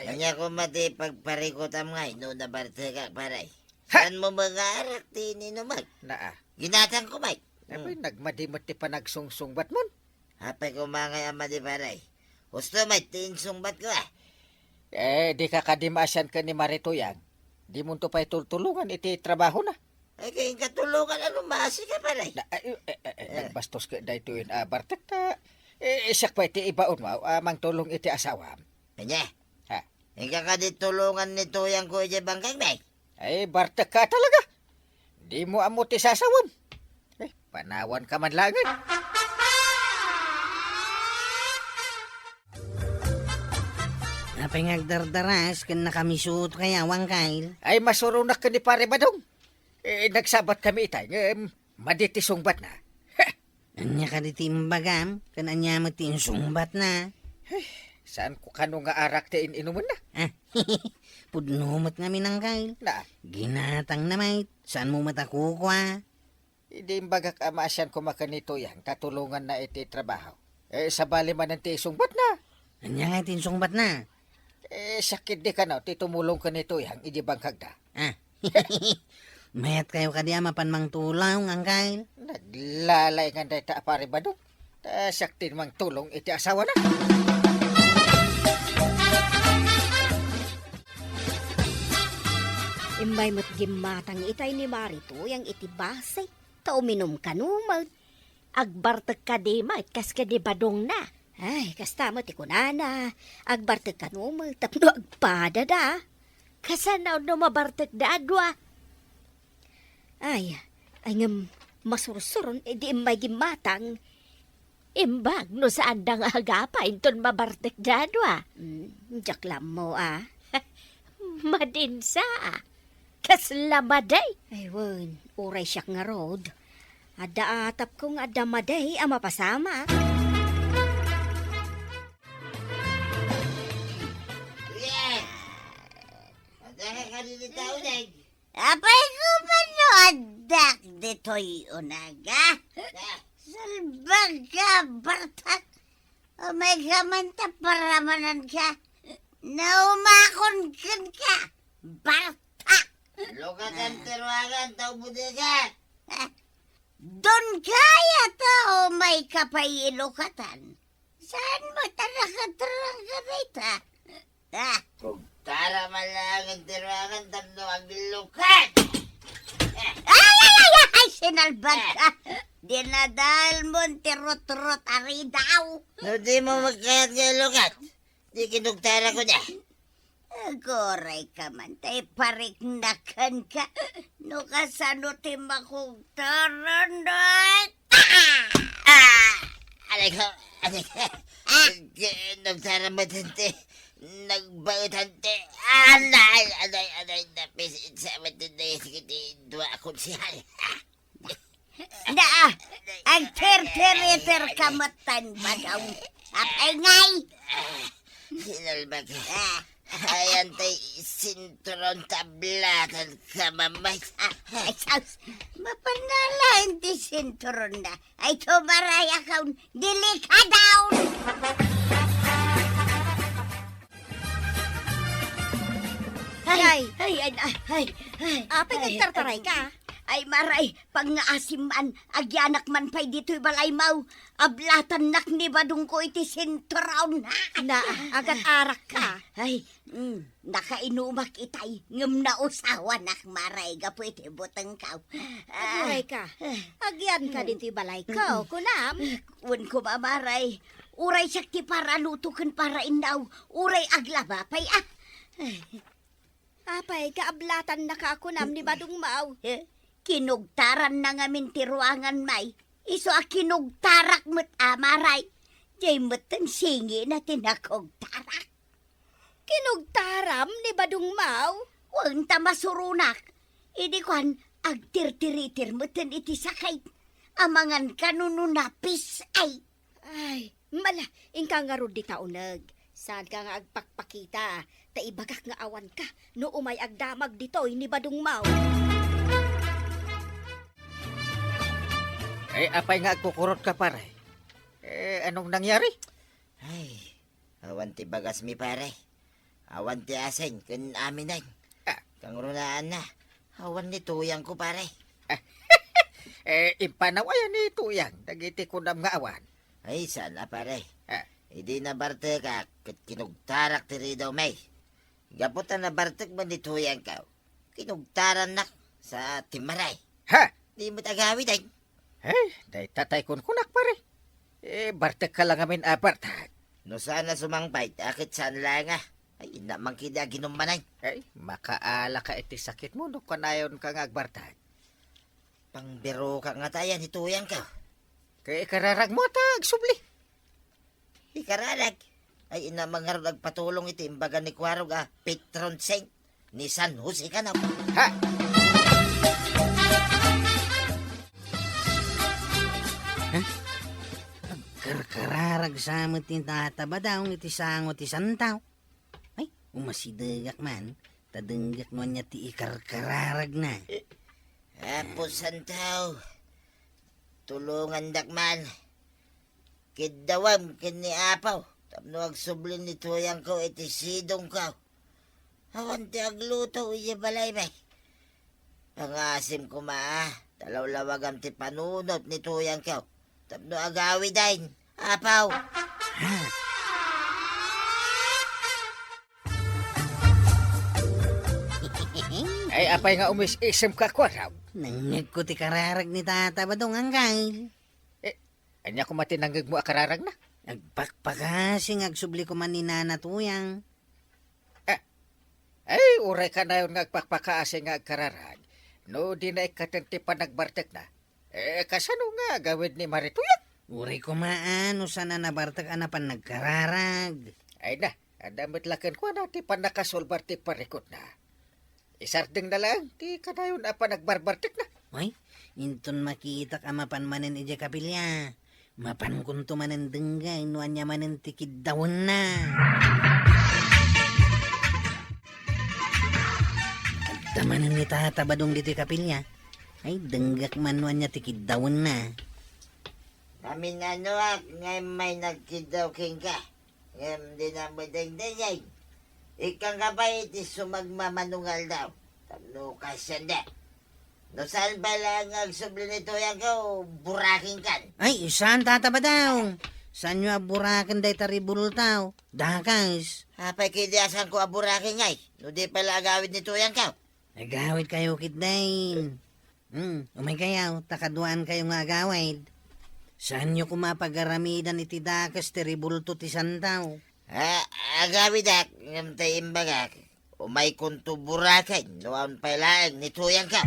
Kanya ko mati pagparikotam nga, no nabarte ka paray. Ha? Saan mo mga arak ti ninumag? Naa. Ginatang ko may. Apay nagmadimot ti panagsungsungbat mon. Hapay ko mga ama di paray. Gusto may tinsungbat ko Di ka kadimasyan ka ni Maritoyang. Di mo to pa'y tulungan iti trabaho na. Ay kayong katulungan, ano maasi ka paray? Nagbastos ka na ito yun, Bartek ta. Isak pa iti ibaon mo, mang tulong iti asawa. Kanya, Ha? ika ka di tulungan ni Tuyang ko iya bangkag may. Ay, Bartek ka talaga. Di mo amo ti sasawam. Panawan ka man langan. Apay ngagdardaras ken nakamisut kaya wangkail. Ay, masurunak ka ni pare Badong. Nagsabat kami itay, maditisungbat na. Anya ka di timbagam, ken anya mo tinsungbat na. Saan ko kano nga arak ti inuman na? Pudnumot nga minangkail. Na, Ginatang na may, saan mo matakukwa? hindi imbagak amasyan ko makanito yan, katulungan na iti trabaho. Sa bali man ang tisungbat na. Anya nga tinsungbat na. Sakit di ka na, titumulong ka nito yan, idi bangkag na. Mayat kayo kadiya mapanmang tulaw ngangkail. Naglalay nga dahi ta pare Badong. Sakti namang tulong iti asawa na. Imbay mo't gimatang itay ni Marito yang itibasay. Tao minom kanumag. Agbartag ka di ma, kas ka di badong na. Ay, kasta mo tikunana. Agbartag kanumag, tapno agpada da. Kasanaw no mabartag da adwa. Ay ngam masursuron, di imbay gimatang. Imbag no saan da nga agapa, inton mabartag da adwa. Jaklam mo Madinsa. Kaslamaday. Ay wen, uray siyak nga road. Ada atap kong ada maday ama pasama. Tuyan! Ada ka rin tao na. Apay ko manoadak dito'y unaga. Salbag ka, Bartak. O may kamanta paramanan ka. Naumakon ka, Bartak. Lukat ang terwagan, tao budigan. Doon kaya tao may kapailukatan. Saan mo tanakatarang gamita? Kung tara malang ang terwagan, tamno ang lukat. Ay, sinalbag ka. Dinadal mo tirot-rot ari daw. No, di mo magkayat nga lukat. Di kinugtara ko na. Goray ka man, tay pariknakan ka. No kasano ti makugtaran doon. Alay ko. Kinugtara mo tante. Nagbayot tante. Anay, napisit sa matindi. Sige, dua akong sihal. Ang ter-ter-ter kamatan ba daw? Apay ngay. Sinalbag. Ayan tay sinturon tablatan ka mamay. Ay, saus, mapanalain ti sinturon na. Ay, tumaraya kaun, dili ka down. Ay, Ay, apay nagtartaray ka. Ay, maray, pag nga asiman, agyanak man pa'y dito'y balay mau, ablatan nak ni badung ko iti sinturon na. Na, agad arak ka. Ay, nakainumak itay, ngam na usawa nak maray, gapo iti butang kaw. Aguray ka. Agyan ka dito balay ko, kunam. Un ko mamaray, uray sakti para lutukan para inaw, uray aglaba pa'y Apay, kaablatan na ka kunam ni Badong Mau. Kinugtaran na nga mintiruangan may, iso a kinugtarak mo't amaray, jay mo't ang singi na tinakugtarak. Kinugtaram ni Badong Mau. Huwag ta masurunak, idi kwan, agtirtiritir mo't iti sakay, amangan kanununapis ay. Ay, mala, ingka nga ro di taunag. Saan ka nga agpakpakita? Taibagak nga awan ka, no umay agdamag ditoy ni Badong Mau. Apay nga agkukurot ka pare. Anong nangyari? Ay, awan ti bagas mi pare. Awan ti aseng, kun amin ay. Kang runaan na. Awan ni tuyang ko pare. Impanawayan ni tuyang. Dagiti kunam nga awan. Ay, sana pare. Ah. Hindi na barte ka, kinugtarak ti ridaw may. Gaputan na bartek man ni tuyang ka. Kinugtaran nak sa timaray. Ha? Di mo tagawid ay. Day tatay kun kunak pare. Bartek ka lang amin abartag. No sana sumangpay, akit saan lang ah. Ay, namang kida ginumanay. Makaala ka iti sakit mo no kanayon ka nga agbartag. Pangbiro ka nga tayan, hituyang ka. Kaya kararag mo tag subli. Ikararag. Ay, inamang nga rin nagpatulong iti imbaga ni Kwarog Patron Saint ni San Jose ka na. Ha? Karkararag sa mo tintatabadaw iti sango ti santaw. Ay, umasidagak man. Tadenggak mo niya ti ikarkararag na. Apo santaw. Tulungan dakman. Kidawam kini apaw. Tapno agsublin ni tuyang ko iti sidong ka. Awan ti agluto iya balay bay. Pangasim ko Talaw-lawagam ti panunot ni tuyang ka. Tapno agawi dahin. Apaw. Ay apay nga umis-isem ka kwaraw. Nangag ko ti kararag ni Tata Badong Angkay. Anya ko matinanggag mo akararag na. Agpakpakasing agsubli ko man ni Nana Tuyang. Ay, uray ka na yun nga agpakpakaase nga agkararag. No, di na ikatanti pa nagbartek na. Kasano nga gawid ni Marituyan? Uri ko maano sana nabartag anapan nagkararag. Ay na, adamit lakan ko na ti pa nakasolbar ti parikot na. Isardeng na lang, ti ka na yun apa nagbarbartek na. Ay, inton makita ka mapan manen ije kapilya. Mapan kunto manen denggay, nuan niya manen tikid dawon na. Agdamanan ni Tata Badong dito kapilya. Ay, denggak man nuan niya tikid dawon na. Kami nanuak, ngay may nagkidaw king ka. Ngam di na mo dengdengay. Ikang kabay iti sumagmamanungal daw. Tano ka sanda. No saan ba lang agsubli nito yan ka buraking kan? Ay, saan Tata Badong? Saan nyo aburakan day taribul tao? Dakas. Apay kidiasan ko aburaking ngay. No di pala agawid nito yan ka. Agawid kayo kitdain. Umay kayaw, takaduan kayo nga agawid. Saan nyo kumapagaramidan iti dakas teribulto ti santaw? Agawid ak, ngam tayo imbagak. Umay kunto burakin, noon pala nito yan ka.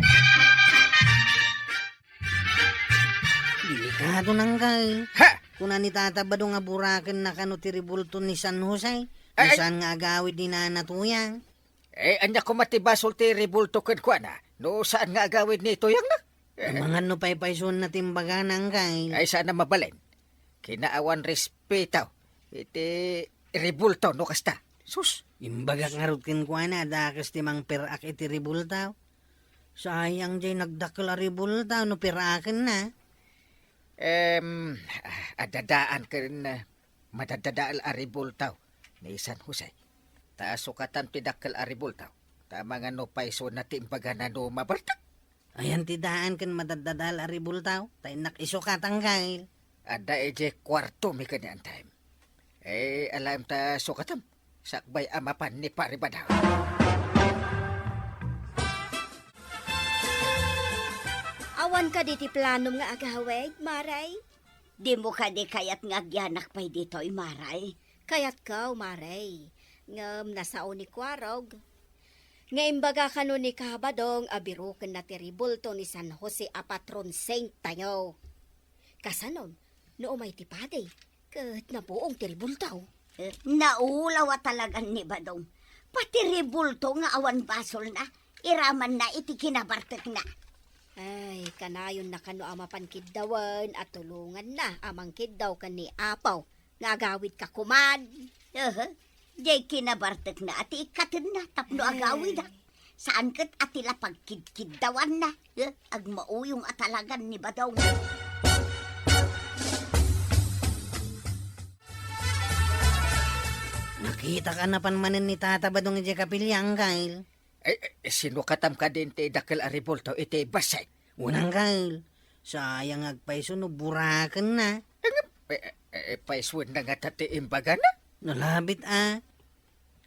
Delikado nang kay. Ha! Kuna ni Tata Badong nga burakan na kano teribulto ni San Jose. Ay, Saan nga agawid ni Nana Tuyang? Anya ko matibasol ti ribulto kan kwa na. No, saan nga agawid nito yang na? Mga no paypayson na timbaga nang kay. Ay sana mabalen. Kinaawan respetaw. Iti ribulto no kasta. Sus. Imbaga nga rutkin kwa na, dakas timang perak iti ribultaw. Sayang jay nagdakal a ribultaw, no perakin na. Adadaan ka rin na madadadaal aribultaw ni San Jose. Taasukatan tidakal aribultaw. Tama nga no paiso na timbaga na no mabartak. Ayan tidaan kan madadadal a ribultaw, tayo nakisukatang kail. Ada eje kwarto mi kanyan time. Alam ta sukatam. Sakbay amapan ni Paribadaw. Awan ka diti planom nga agawid, Maray. Di mo ka di kayat ngagyanak pa'y dito'y maray. Kayat ka, Maray. Ngam nasaon ni Kwarog. Nga imbaga kano ni Kabadong abiruken na tiribulto ni San Jose a patron saint tayo. Kasanon, no umay tipaday, kat na buong tiribultaw. Naulawa talagang ni Badong. Pati ribulto nga awan basol na, iraman na iti kinabartek na. Ay, kanayon na kano amapan kiddawan at tulungan na amang kiddaw kan ni Apaw. Ngagawid ka kuman. Jay kinabartek na ati ikatid na tapno agawid na. Saan kat atila pagkidkiddawan na. Agmauyong atalagan ni Badong. Nakita ka na panmanin ni Tata Badong iti kapilyang kail. Sino katam ka din ti dakal aribultaw iti basay. Unang kail. Sayang agpaiso no burakan na. Paiswan na nga tati imbaga na. Nalabit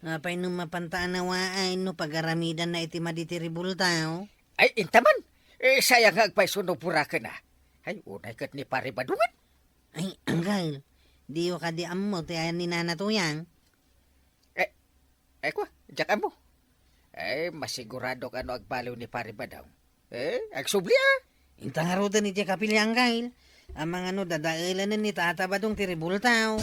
Apay no mapantaan na waay no pagaramidan na iti maditiribultaw. Ay, intaman. Sayang nga agpaiso no burakan na. Ay, unay kat ni Paribadungan. Ay, anggal. Di ka di ammo ti ayan ni Nana Tuyang. Ay kwa, diyak mo. Masigurado ka no agbaliw ni Paribadaw. Agsubli Intang harutan ni Tia Kapilyang kail. Ang mga no dadailan na ni Tata Badong tiribultaw.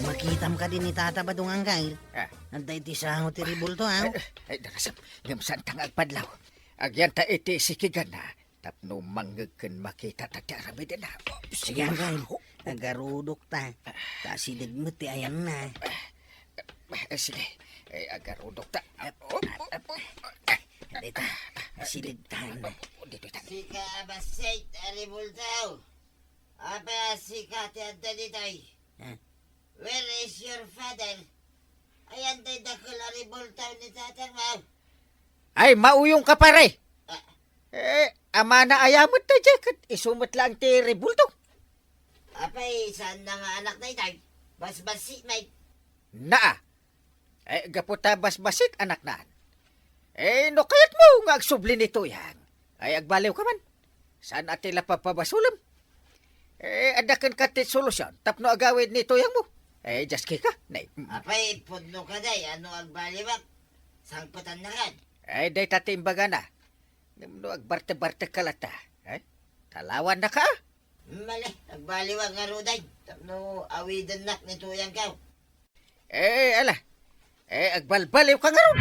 Makitam ka din ni Tata Badong ang kail. Anday ti sango tiribulto Ay, darasam. Ngamsan tang agpadlaw. Agyan ta iti sikigan na. Tapno manggagkan makita tati arabid na. Sige ang kail. Agarudok ta. Tasidig mo ti ayan na. Sige. Agarudok ta. Dito. Sidig ta na. Sika basay aribultaw. Apa sika ti adda ditoy. Where is your father? Ayan tayo dakol aribultaw ni tatang mau. Ay, mauyong ka pare. Ama na ayamot na jacket. Isumot lang ti ribulto. Apay, saan na nga anak na itay? Bas-basi, mate. Naa, Ay, gaputa basbasit anak naan. No kayat mo nga agsubli nito yan. Ay, agbaliw ka man. Saan atila papabasulam? Adakan ka tit solusyon. Tapno agawid nito yang mo. Just kika. Nay. Apay, pudno ka day, ano agbaliwag? Sangpatan na kan. Day tatimbaga na. No agbarte-barte kalata. Talawan na ka. Mali, agbaliwag nga ruday. Tapno awidan nak nito yang kaw. Ala. Agbalbaliw ka nga ron.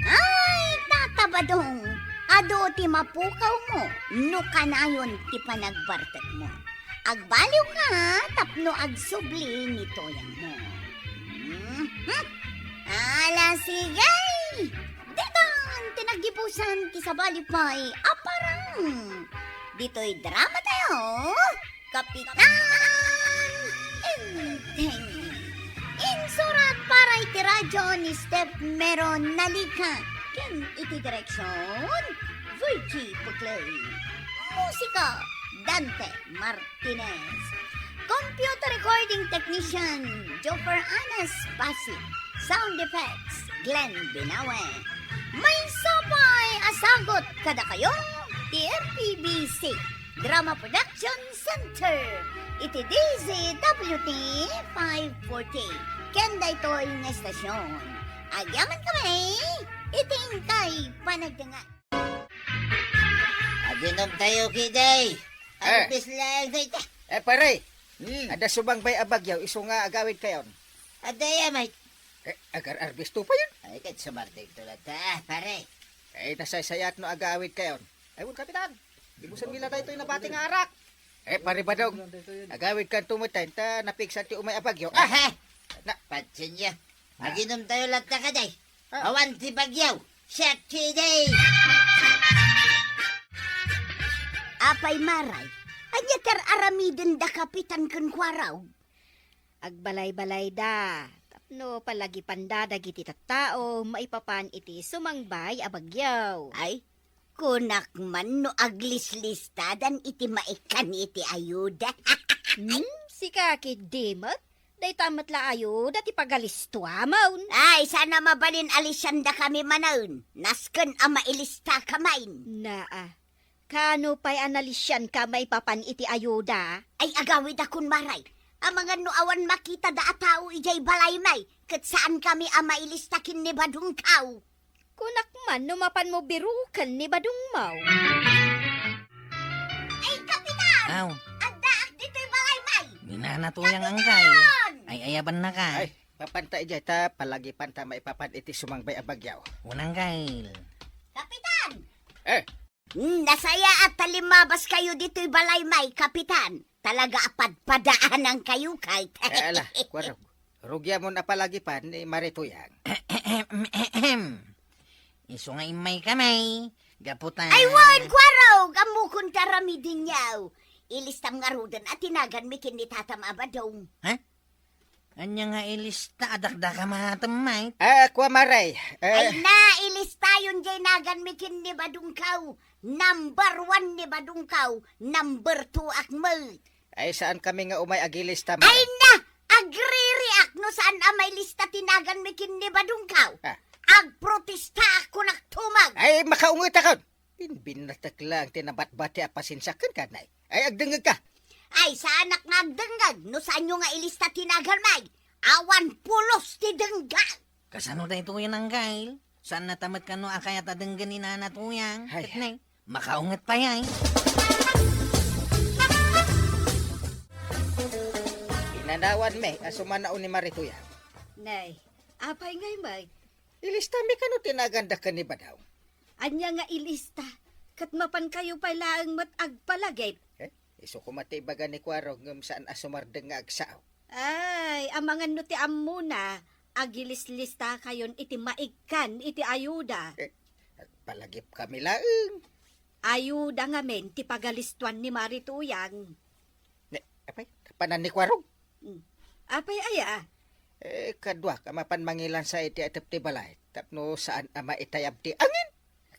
Ay, tatabadong. Ado ti mapukaw mo. No kanayon ti panagbartek mo. Agbaliw nga, tapno agsubli nito yang mo. Ala sigay! Detan, tinagipusan ti sabali pa'y aparang. Dito'y drama tayo. Kapitan Enteng. Insurat para iti radyo ni Step Meron Nalika. Ken iti direksyon, Virgie Puglay. Musika, Dante Martinez. Computer recording technician, Joker Anas Pasig. Sound effects, Glenn Binawe. May sapay asagot kada kayo, TFPBC Drama Production Center. Iti DZWT 540. Kenda ito'y na estasyon. Agyaman kami, iting kay panagdangan. Aginom tayo, kiday. Arbis lang day ta. Pare. Ada subang bay abagyaw. Iso nga agawid kayon. Adaya, mate. Agar-arbis to pa yun. Ay, kat sumartig tulad ta, pare. Nasaysayat no agawid kayon. Ayun, kapitan. Ibusan nila tayo ito'y nabati nga arak. Pare ba daw? Agawid kan tumutayin ta napiksan ti umay abagyaw. Aha! Patsin niya. Aginom tayo lahat na kaday. Awan ti bagyaw. Shot kiday. Apay maray, anya aramiden da kapitan ken kwaraw. Agbalay-balay da. Tapno palagi pandada giti tattao, maipapan iti sumangbay abagyaw. Ay, kunak man no aglislistadan iti maikan iti ayuda. Si kakit dimot? Day tamat la ayo, dati pagalistuha maun. Ay, sana mabalin alisan da kami manaun. Nasken ama ilista kamain. Naa, kano pa'y analisyan ka maipapan iti ayuda? Ay, agawid akon maray. Ang mga nuawan makita da atao ijay balay may. Kat saan kami ama ilistakin ni Badung Kaw. Kunak man, numapan mo birukan ni Badung Mau. Ay, kapitan! Aw, Agdaak dito'y balay may. minanatuyang angkay. Ay, ayaban na ka. Ay, papantay dyan ta. Palagi panta maipapan iti sumangbay abagyaw. Unang kail. Kapitan! Eh, Nasaya at talimabas kayo dito'y balay may, kapitan. Talaga apadpadaan ang kayo kay. ala, kwarog. Rugya mo na palagi pan ni Marituyang. Iso nga imay kamay. Gaputan. Ay, wan, kwaraw! Gamukon tarami din yaw. Ilistam nga rudan at tinagan mi kinitatama abadong. Anya nga ilista adakda ka matamay. Kwa maray. Ay na, ilista yun jay nagan mi kin ni Badungkaw. Number 1 ni Badungkaw. Number 2 akmal. Ay, saan kami nga umay agilis tama? Ay na! Agri-react no saan amay lista tinagan mi kin ni Badungkaw. Agprotesta ako naktumag. Ay, makaungit ako. Binatak lang tinabat-bati apasinsakan ka, nay. Ay, agdengag ka. Ay, sa anak nga agdengag. No saan nyo nga ilista tinagan may. Awan pulos ti dengag. Kasano tayo tuyan ang kail? Saan natamat ka no akay at adenggan ni nanatuyang? Ay. Katnay, makaungat pa yan. Inanawan me, asumanaon ni Marituyang. Nay, apay ngay may. Ilista me ka no tinaganda ka ni Badaw. Anya nga ilista. Katmapan kayo pa'y laang matagpalagay. Iso kumati baga ni Kwarog ngam saan asumardeng nga agsaaw. Ay, amangan no ti amuna. Agilis-lista kayon iti maigkan, iti ayuda. At palagip kami laeng. Ayuda nga men, ti pagalistuan ni Marituyang. Apay, kapanan ni Kwarog. Apay aya, Kadwa, kamapan mangilan sa iti atap ti balay. Tapno saan ama itayab ti angin.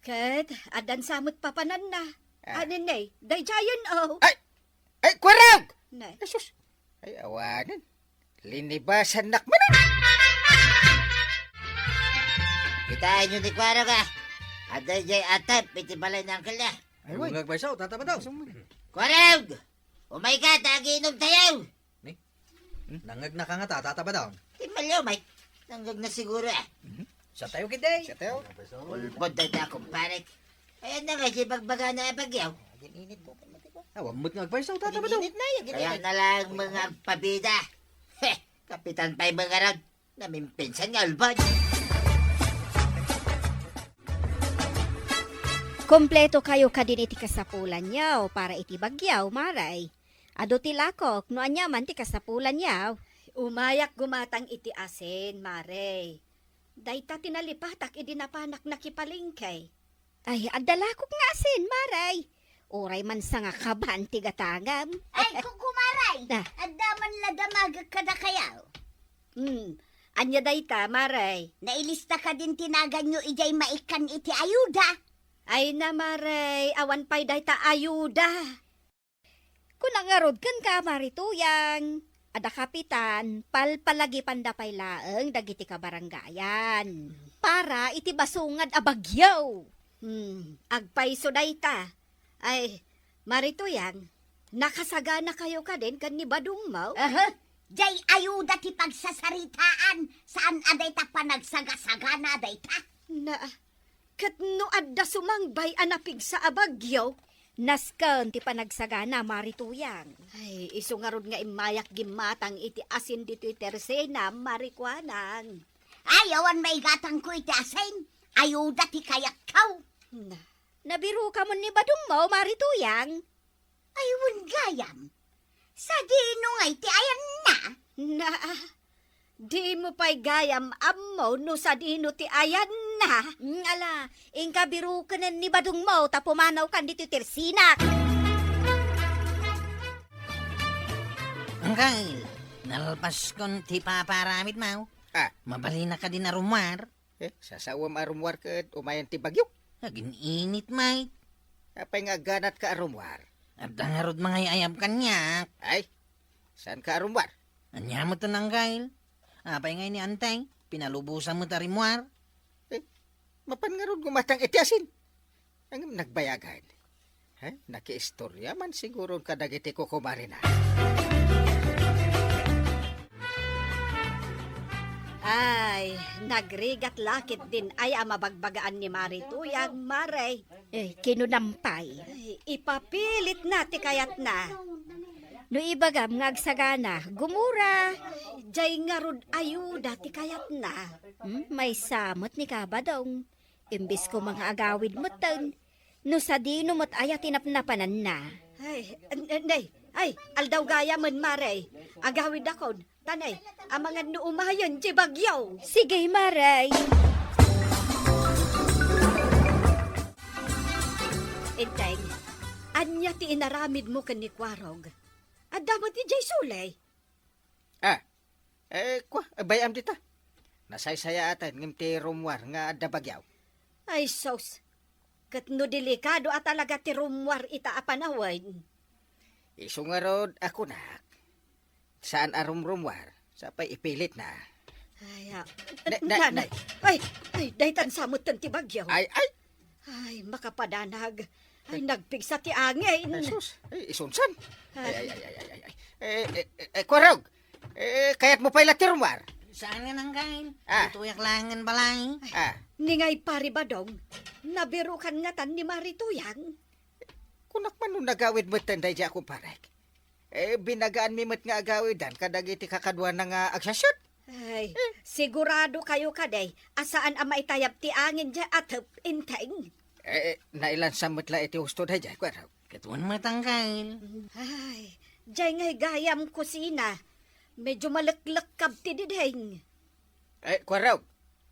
kat, adan samot papanan na. Anin nay, day jayon oh. Ay, Kwarog! Nay, Asus, ay awanan. linibasan nakmanan. Kitain nyo ni Kwarog ah. Aday jay atap, iti balay ng uncle niya. Ay, nagpaisaw, tatapa daw. Kwarog! Oh my God, nagiinom tayo! Nangag na ka nga tatapa daw. Timalyo, Mike. Nanggag na siguro ah. Sa tayo kiday. Sa tayo. Ulpod na na akong parik. Ayan na nga, si bagbaga na bagyaw. Awan mo't nagpaisaw, tatapa daw. Kaya na lang mga pabida. Heh, Kapitan Pay mga rod. Namimpinsan nga ulpod. Kompleto kayo kadin iti kasapulan yaw para iti bagyaw, maray. Ado tilakok, no anya man ti kasapulan yaw. Umayak gumatang iti asin, maray. Dayta tinalipatak idinapanak nakipalingkay. Ay, agdalakok nga asin, maray. Uray man sa nga kaban ti gatagam. Ay, kukumaray. Ah. Adaman la damagag kada kayaw. Anya dayta, maray. Nailista ka din tinagan nyo ijay maikan iti ayuda. Ay na, maray, awan pa'y dayta ayuda. Kung nangarod kan ka, marituyang. Ada kapitan, palpalagi pandapay laeng dagiti kabaranggayan. Para iti basungad abagyaw. Agpaiso dayta. Ay, marituyang, nakasagana kayo ka din kan ni Badong Mau? Jay ayuda ti pagsasaritaan. Saan aday ta panagsagasagana aday ta? Na, kat no adda sumangbay anapig sa abagyaw, nasken ti panagsagana marituyang. Ay, iso nga rod nga imayak gimatang iti asin dito tersena marikwanang. Ayawan may gatang ko iti asin. Ayuda ti kayak kaw. Na, nabiru ka mo ni Badong Mau marituyang. Ayun gayam. Sa dino nga iti ayan na. Na, di mo pa'y gayam ammo no sa dino ti ayan na. Ala, ingka biru ka na ni Badong Mau tapumanaw kan dito tersinak. Angkal, nalpas kon ti paparamit mau. Mabali na ka din na rumar. Sasawam arumwar kat umayan ti bagyo. Agin init, Mike. Apay nga ganat ka arumwar. At dangarod mga iayab kanya. Ay, saan ka arumwar? Anya mo to nangkail. Apay ngay ni Antay, pinalubusan mo tarimwar. Mapan nga ron gumatang iti asin. Ang nagbayagan. Nakiistorya man siguro kadagiti ko kumari na. Ay, nagrigat lakit din ay amabagbagaan ni Marituyang maray. Kinunampay. Ipapilit na ti kayat na. No ibagam ngagsagana, gumura. Jay nga rod ayuda ti kayat na. May samot ni Kabadong. Imbis ko mga agawid mo tan. No sa dino mo't aya tinapnapanan na. Ay, aldaw gaya man maray. Agawid akon. Tanay, ang mga nuumayan di bagyaw. Sige, maray. Inteng, anya ti inaramid mo kan ni Kwarog. At damat ni Jay Sulay. Bayam dita. Nasaysaya atan ngim ti rumwar nga adda bagyaw. Ay, sos. Kat no delikado at talaga ti rumwar ita apanawan. Iso nga rod ako nak. Saan arumrumwar? Sapay ipilit na. Nanay. Ay, daytan samot tan ti bagyaw. Ay! Ay, makapadanag. Ay, nagpigsa ti angin. Sus, isunsan. Kwarog, kayat mo pa ila tirumwar. Saan nga nangkail? Ah. Tutuyak langan balay. Ningay pari badong, nabirukan nga tan ni Marituyang. Kunak man nung nagawid mo tanday di akong parek. Binagaan mi met nga agawidan kadagiti kakadwa na nga agsasyot. Ay, sigurado kayo kaday, asaan ang maitayap ti angin dya at inteng. Nailan sa metla iti husto da dyan, Kwarog. Katuan matangkail. Ay, dyan ngay gayam kusina. Medyo malaklakab ti dideng. Kwarog,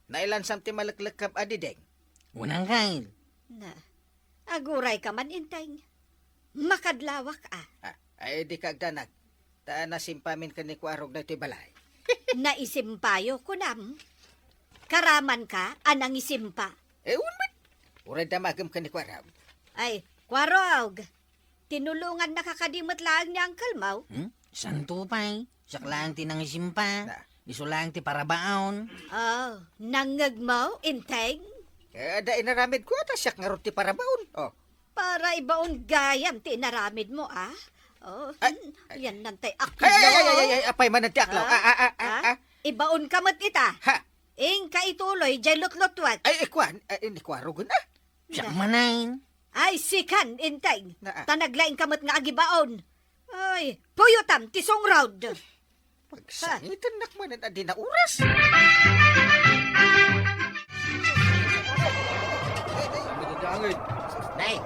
nailan sa ti malaklakab adideng. Unang kail. Na, aguray ka man inteng. Makadlawak Di kagdanag. Ta nasimpamin ka ni Kwarog na iti balay. Naisimpayo ko nam. Karaman ka, anang isimpa. Unman. Uray damagam ka ni Kwarog. Ay, Kwarog, tinulungan nakakadimot lang ni Uncle Mau. Santo pa'y, siyak lang ti nangisimpa. Na. Iso lang ti parabaon. Oh, nangag mo, inteng? Da inaramid ko ata siyak nga ruti para baon. Oh. Para ibaon gayam ti naramid mo, ah? Oh, yan nantay ako. Ay, apay man ang tiaklaw. Ibaon ka mat ita. Ha? Ing kaituloy, jay lutlutwat. Ay, ni kwarugon na. Siyak manayin. Ay, sikan, inteng. Na. Tanaglaing kamot nga agibaon. Ay, puyutam, tisong road. Pagsangitan nakmanan adi na oras. Nay,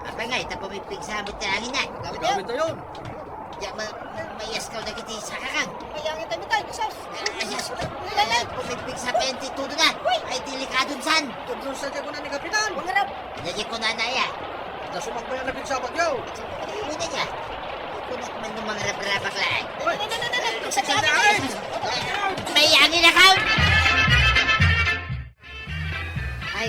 apa nga, ita pumipig sa amit na angin na. Gamit to yun. Ya, mayas ka na kiti sa kakang. Mayangin tayo tayo, sas. Pumipig sa 22 na. Ay, delikadon san. Tudlo sa ko na ni Kapitan. Nandiyan ko na naya. Nasumak mo yung nabig sa bagyaw. Muna niya. Kunat man ng mga rabrabak lang. May angin na ka! Ay,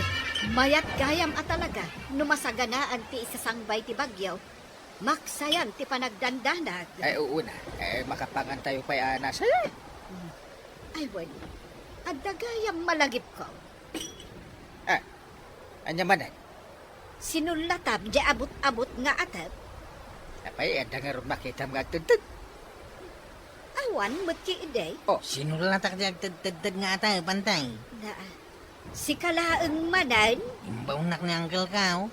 mayat gayam at talaga. Numasaganaan ti isasangbay ti bagyaw. Maksayan ti panagdandanag. Ay, uuna. Makapangan tayo pa yana sa'yo. Ay, well, adda gayam malagip ko. Anya man ay. Sinulatab, di abot-abot nga atap. Apay, anda nga rin makita mga agtudtud. Awan, matki iday. Sinulatak di agtad-tad nga ata, pantay. Na, si kalaang manan, Imbaunak ni Uncle Kao.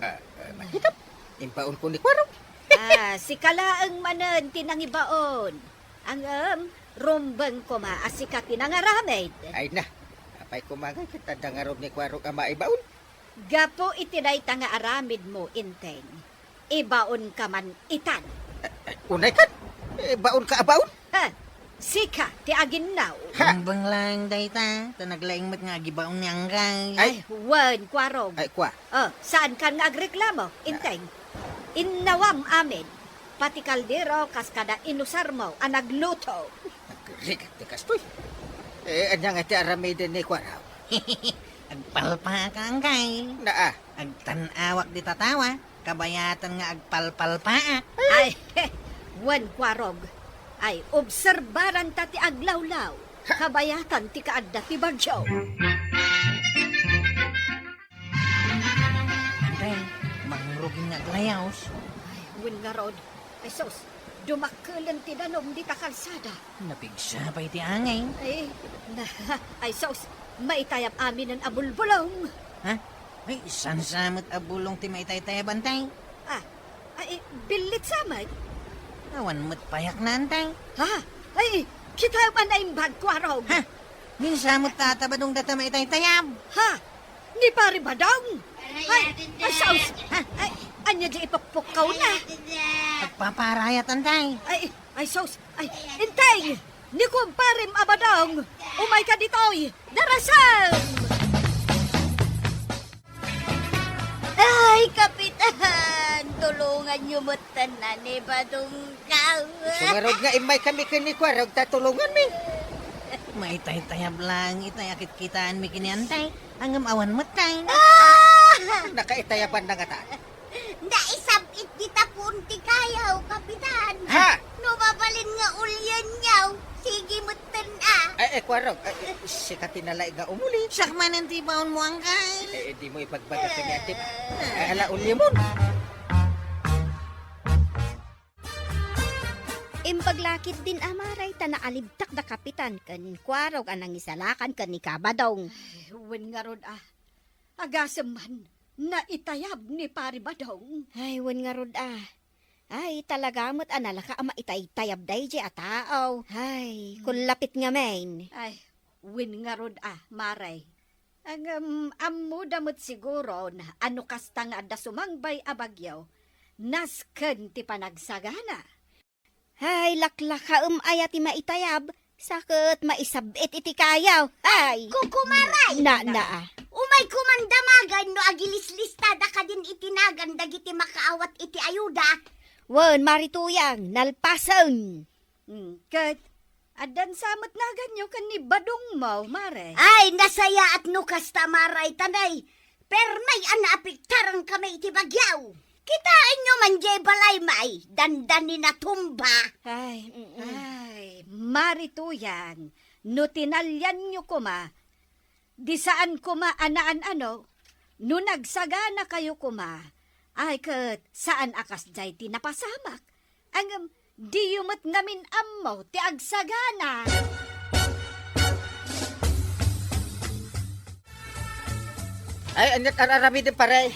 Mahitap. Impaon ko ni Kwaro. si kalaang manan tinangibaon. Ang rumbang ko maasika tinangaramid. Ay na. Apay kumagay kita nga rin ni Kwaro ang maibaon. Gapo itiday tanga aramid mo, inteng. Ibaon ka man itan. Unay ka. Baon ka abaon. Ha, sika ti aginaw. Rumbang lang dayta. Tanaglaing mat nga gibaon ni Uncle. Ay, wan, kwarog. Ay, kwa. Oh, saan ka nga agreklamo, inteng? Innawam amin. Pati kaldero kas kada inusar mo ang nagluto. Nagrigat ni Kastoy. Anya nga ti aramidin ni Kwaro. Agpalpa ka, Uncle. Na Agtanawak di tatawa. Kabayatan nga agpalpal pa. Ay, wan, kwarog. Ay, obserbaran ta ti aglawlaw. Kabayatan ti kaadda ti bagyo. Antay, mangrugin nga aglayaws. Ay, wan nga rod. Ay, sos, dumakalan ti danom di ta kalsada. Napigsa pa iti angay. Ay, sos, maitayap amin ang abulbulong. Ha? Ay, sansamot abulong ti maitay-tay bantay. Ay, bilit samad. Awan mo't payak na, antay. Ha? Ay, kita man ay bag, kwarog. Ha? Minsamot tatabadong data maitay-tayab. Ha? Ni pari badong? Ay, sos, ay, anya di ipappukaw na. Agpaparayat, antay. Ay, sos, ay, intay! Ni kumparim abadong! Umay ka ditoy! Darasam! Ay, Kapitan! Tulungan niyo mo tanan ni Badungkaw. sumarod nga imay kami kini Kwaro. Tatulungan mi. Maitay-tayab lang, itayakit kitaan mi kini, antay. Ang awan mo't tay. Nakaitayapan na nga ta. Naisabit kita punti kayaw, Kapitan. Ha? No mabalin nga ulyan niyaw. Sige mo tana. Ay, Kwaro. Sikatin na lang nga umuli. Sakman ang tibaon mo, angkay. Di mo ipagbagat kami atip. Ala ulimon. Impaglakit din amaray ta naalibtak da kapitan kan kwarog anang isalakan kan ni kabadong. Wen nga rod agasem man na itayab ni pari badong. Ay, wen nga rod Ay, talaga mo't analaka ama itay-tayab day di ataaw. Ay, kung lapit nga main. Ay, wen nga rod maray. Ang ammo damot siguro na ano kasta nga da sumangbay abagyaw. Nasken ti panagsagana. Hay, laklaka ayati maitayab. Sakit maisabit iti kayaw. Ay! Kukumaray! Na. Umay kumandamagan no agilis-listada ka din itinagan dagiti makaawat iti ayuda. Wen, marituyang, nalpasan. Kat, adan samot na ganyo kan ni badong mo, mare. Ay, nasaya at nukas tamaray tanay. Permay anapiktarang kami iti bagyaw. Kitain nyo man jay balay may, dandan ni natumba. Ay, Marituyan, no tinalyan nyo kuma, di saan kuma anaan ano, no nagsagana kayo kuma, ay kat saan akas jay tinapasamak, ang di yumat ngamin ammo ti agsagana. Ay, anyat ararami din pare.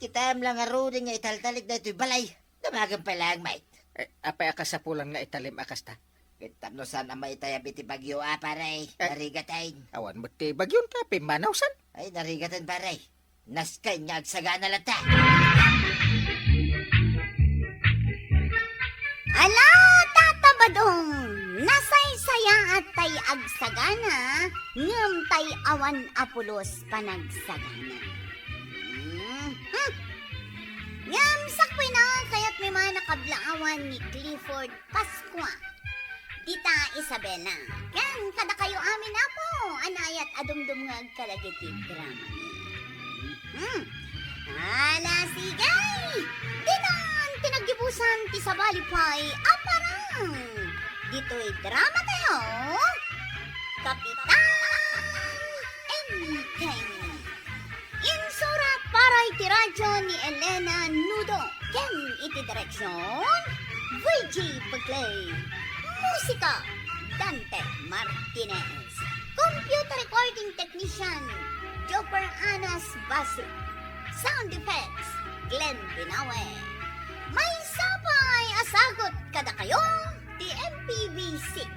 Kitam lang arudin nga italtalik na ito'y balay. Damagan pa lang, mate. Apay akas sa pulang na italim akas ta. Kitam no saan ang maitayab iti bagyo, pare. Narigatain. Awan mo ti bagyon ta, pimanawsan. Ay, narigatan, pare. Naskay nga agsagana lang ta. Ala, tatabadong, nasaysaya at tay agsagana, ngam tay awan apulos panagsagana. Ngam sakwi na kaya't may mga nakablaawan ni Clifford Pasqua. Tita Isabela, kan kada kayo amin apo, anayat adumdum nga agkalagiti drama ni. Ala, sigay! Dinan, tinagibusan ti sabalipay, aparang! Dito'y drama tayo, Kapitan Enteng. Insurat para iti radyo ni Elena Nudo, ken iti direksyon, VG Paglay. Musika, Dante Martinez. Computer recording technician, Joper Anas Basu. Sound effects, Glenn Binawe. May sabay asagot kada kayo, TMPVC,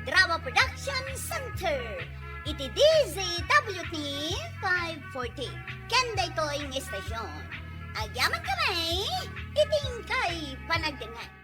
Drama Production Center, iti DZWT 540. Kenda ito ang estasyon. Agyaman kami, iting kay panagdangan.